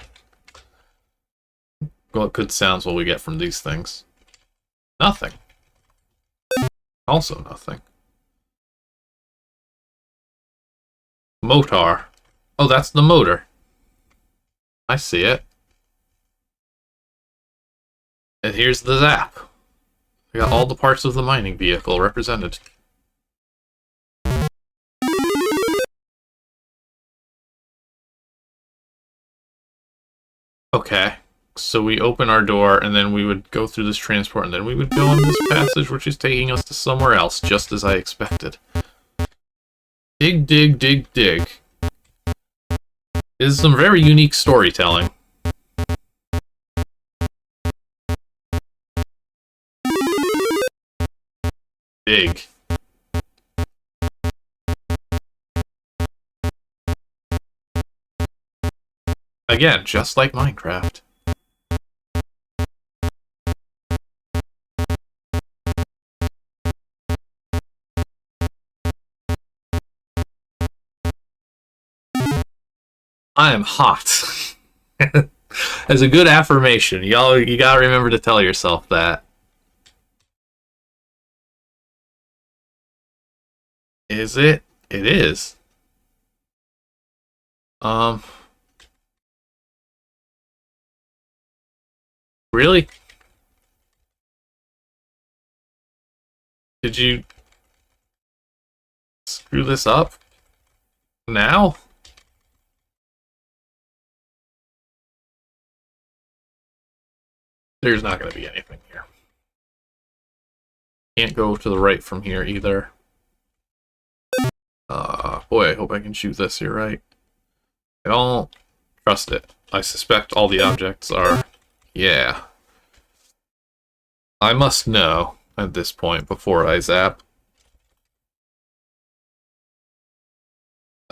What good sounds will we get from these things? Nothing. Also nothing. Motor. Oh, that's the motor. I see it. And here's the zap. We got all the parts of the mining vehicle represented. Okay. So we open our door, and then we would go through this transport, and then we would go in this passage, which is taking us to somewhere else, just as I expected. Dig, dig, dig, dig. This is some very unique storytelling. Dig. Again, just like Minecraft. I am hot. As a good affirmation. Y'all, you gotta remember to tell yourself that. Is it? It is. Really? Did you screw this up? Now? There's not going to be anything here. Can't go to the right from here either. Boy, I hope I can shoot this here, right? I don't trust it. I suspect all the objects are... Yeah. I must know at this point before I zap.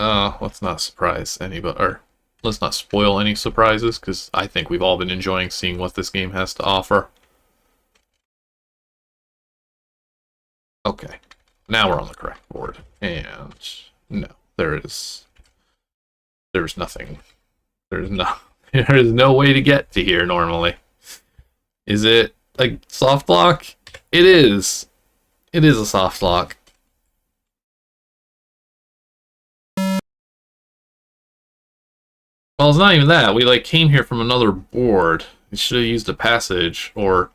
Let's not surprise anybody, or let's not spoil any surprises, because I think we've all been enjoying seeing what this game has to offer. Okay, now we're on the correct board, and no, there's nothing. There is no way to get to here normally. Is it a soft lock? It is. It is a soft lock. Well, it's not even that. We, like, came here from another board. We should have used a passage, or,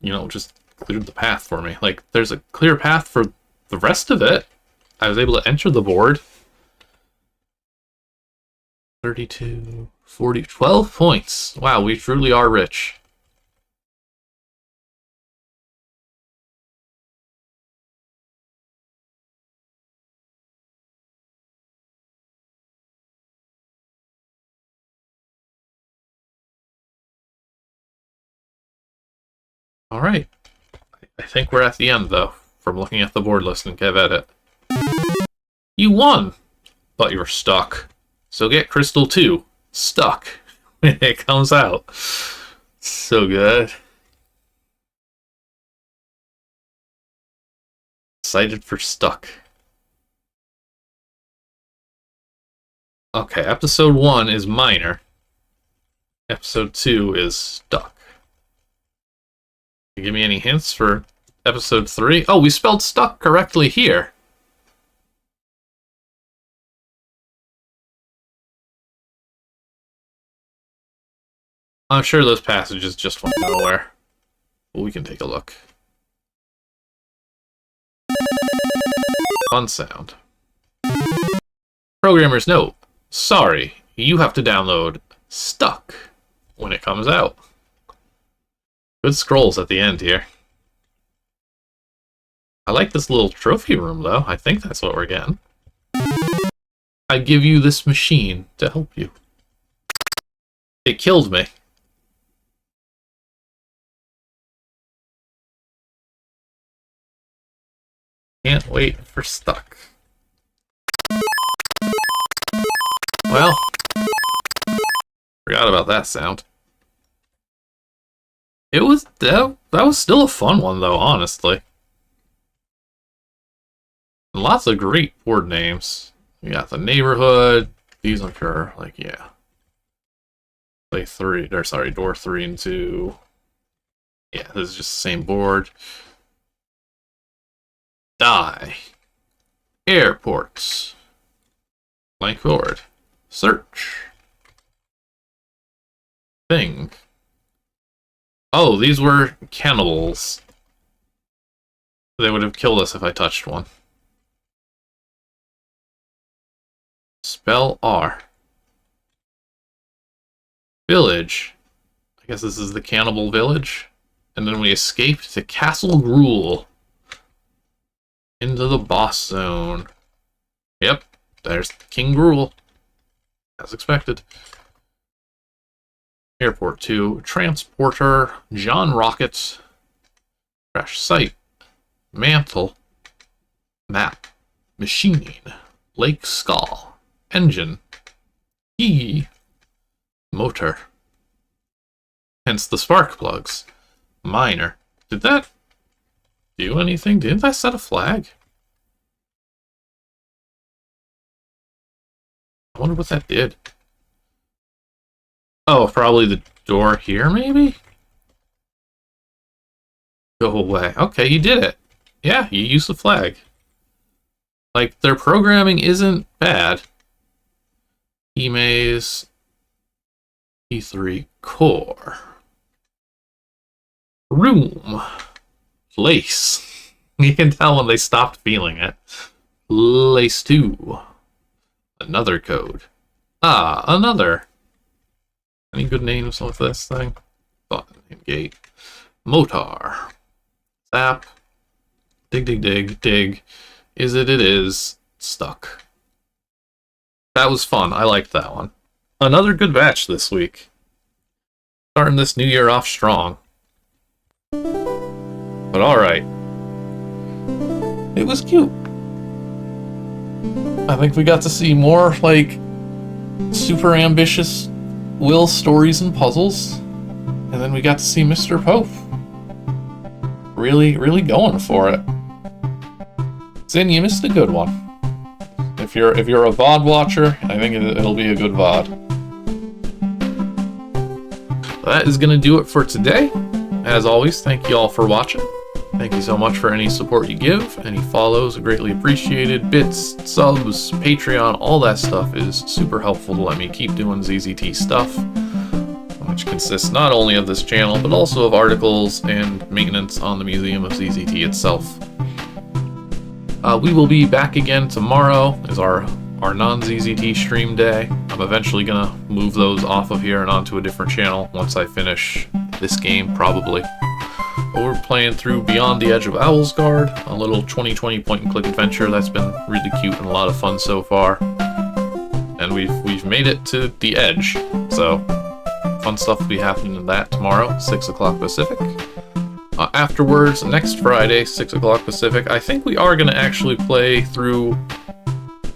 you know, just cleared the path for me. Like, there's a clear path for the rest of it. I was able to enter the board. 32, 40, 12 points. Wow, we truly are rich. All right. I think we're at the end, though, from looking at the board list and Kev Edit. You won, but you're stuck. So get Crystal 2, Stuck, when it comes out. So good. Excited for Stuck. Okay, episode 1 is minor. Episode 2 is Stuck. Can you give me any hints for episode 3? Oh, we spelled Stuck correctly here. I'm sure those passages just went nowhere. But we can take a look. Fun sound. Programmer's note. Sorry, you have to download Stuck when it comes out. Good scrolls at the end here. I like this little trophy room, though. I think that's what we're getting. I give you this machine to help you. It killed me. Can't wait for Stuck. Well, forgot about that sound. It was that was still a fun one though, honestly. Lots of great board names. We got the neighborhood. These I'm sure, like, yeah. Play 3, or sorry, door 3 and 2. Yeah, this is just the same board. Die. Airports. Blank board. Search. Thing. Oh, these were cannibals. They would have killed us if I touched one. Spell R. Village. I guess this is the cannibal village. And then we escaped to Castle Gruel. Into the boss zone. Yep, there's King Gruel. As expected. Airport 2. Transporter. John Rocket. Crash site. Mantle. Map. Machining. Lake Skull. Engine. Key. Motor. Hence the spark plugs. Minor. Did that do anything? Didn't that set a flag? I wonder what that did. Oh, probably the door here, maybe? Go away. Okay, you did it. Yeah, you used the flag. Like, their programming isn't bad. E-maze. E3 core. Room. Lace. You can tell when they stopped feeling it. Lace 2. Another code. Ah, another. Any good names with this thing? Thought name gate. Motar. Zap. Dig, dig, dig, dig. Is it? It is. Stuck. That was fun. I liked that one. Another good batch this week. Starting this new year off strong. But alright. It was cute. I think we got to see more, like, super ambitious Will stories and puzzles. And then we got to see Mr. Pope. Really, really going for it. Sin, you missed a good one. If you're a VOD watcher, I think it'll be a good VOD. That is going to do it for today. As always, thank you all for watching. Thank you so much for any support you give. Any follows are greatly appreciated. Bits, subs, Patreon, all that stuff is super helpful to let me keep doing ZZT stuff, which consists not only of this channel, but also of articles and maintenance on the Museum of ZZT itself. We will be back again tomorrow as our non-ZZT stream day. I'm eventually gonna move those off of here and onto a different channel once I finish this game, probably. But we're playing through Beyond the Edge of Wildcard, a little 2020 point-and-click adventure that's been really cute and a lot of fun so far. And we've made it to the edge, so fun stuff will be happening in that tomorrow, 6 o'clock Pacific. Afterwards, next Friday, 6 o'clock Pacific, I think we are going to actually play through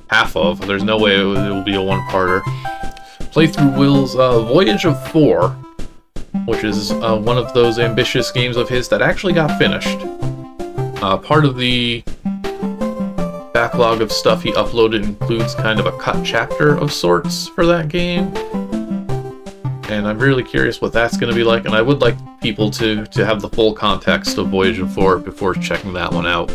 half of, there's no way it will be a one-parter, play through Will's Voyage of 4, which is one of those ambitious games of his that actually got finished. Part of the backlog of stuff he uploaded includes kind of a cut chapter of sorts for that game. And I'm really curious what that's going to be like, and I would like people to have the full context of Voyage of 4 before checking that one out.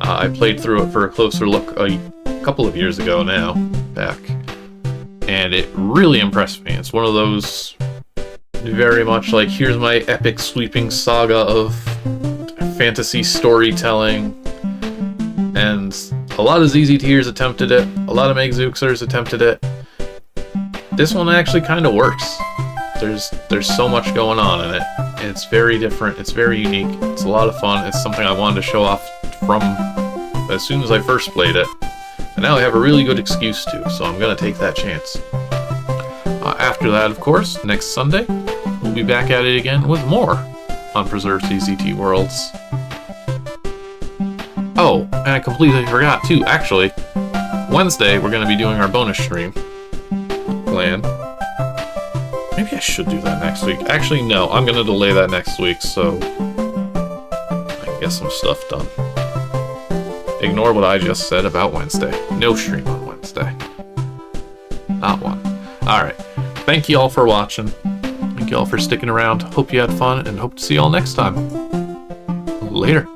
I played through it for a closer look a couple of years ago now, back, and it really impressed me. It's one of those very much like, here's my epic sweeping saga of fantasy storytelling, and a lot of ZZTers attempted it, a lot of Megzuxers attempted it. This one actually kind of works. There's so much going on in it. It's very different, it's very unique, it's a lot of fun, it's something I wanted to show off from as soon as I first played it. And now I have a really good excuse to, so I'm going to take that chance. After that, of course, next Sunday, we'll be back at it again with more Unpreserved ZZT Worlds. Oh, and I completely forgot too, actually, Wednesday we're going to be doing our bonus stream. Plan. Maybe I should do that next week. Actually, no, I'm going to delay that next week, so I can get some stuff done. Ignore what I just said about Wednesday. No stream on Wednesday. Not one. Alright. Thank you all for watching. Thank you all for sticking around. Hope you had fun, and hope to see you all next time. Later.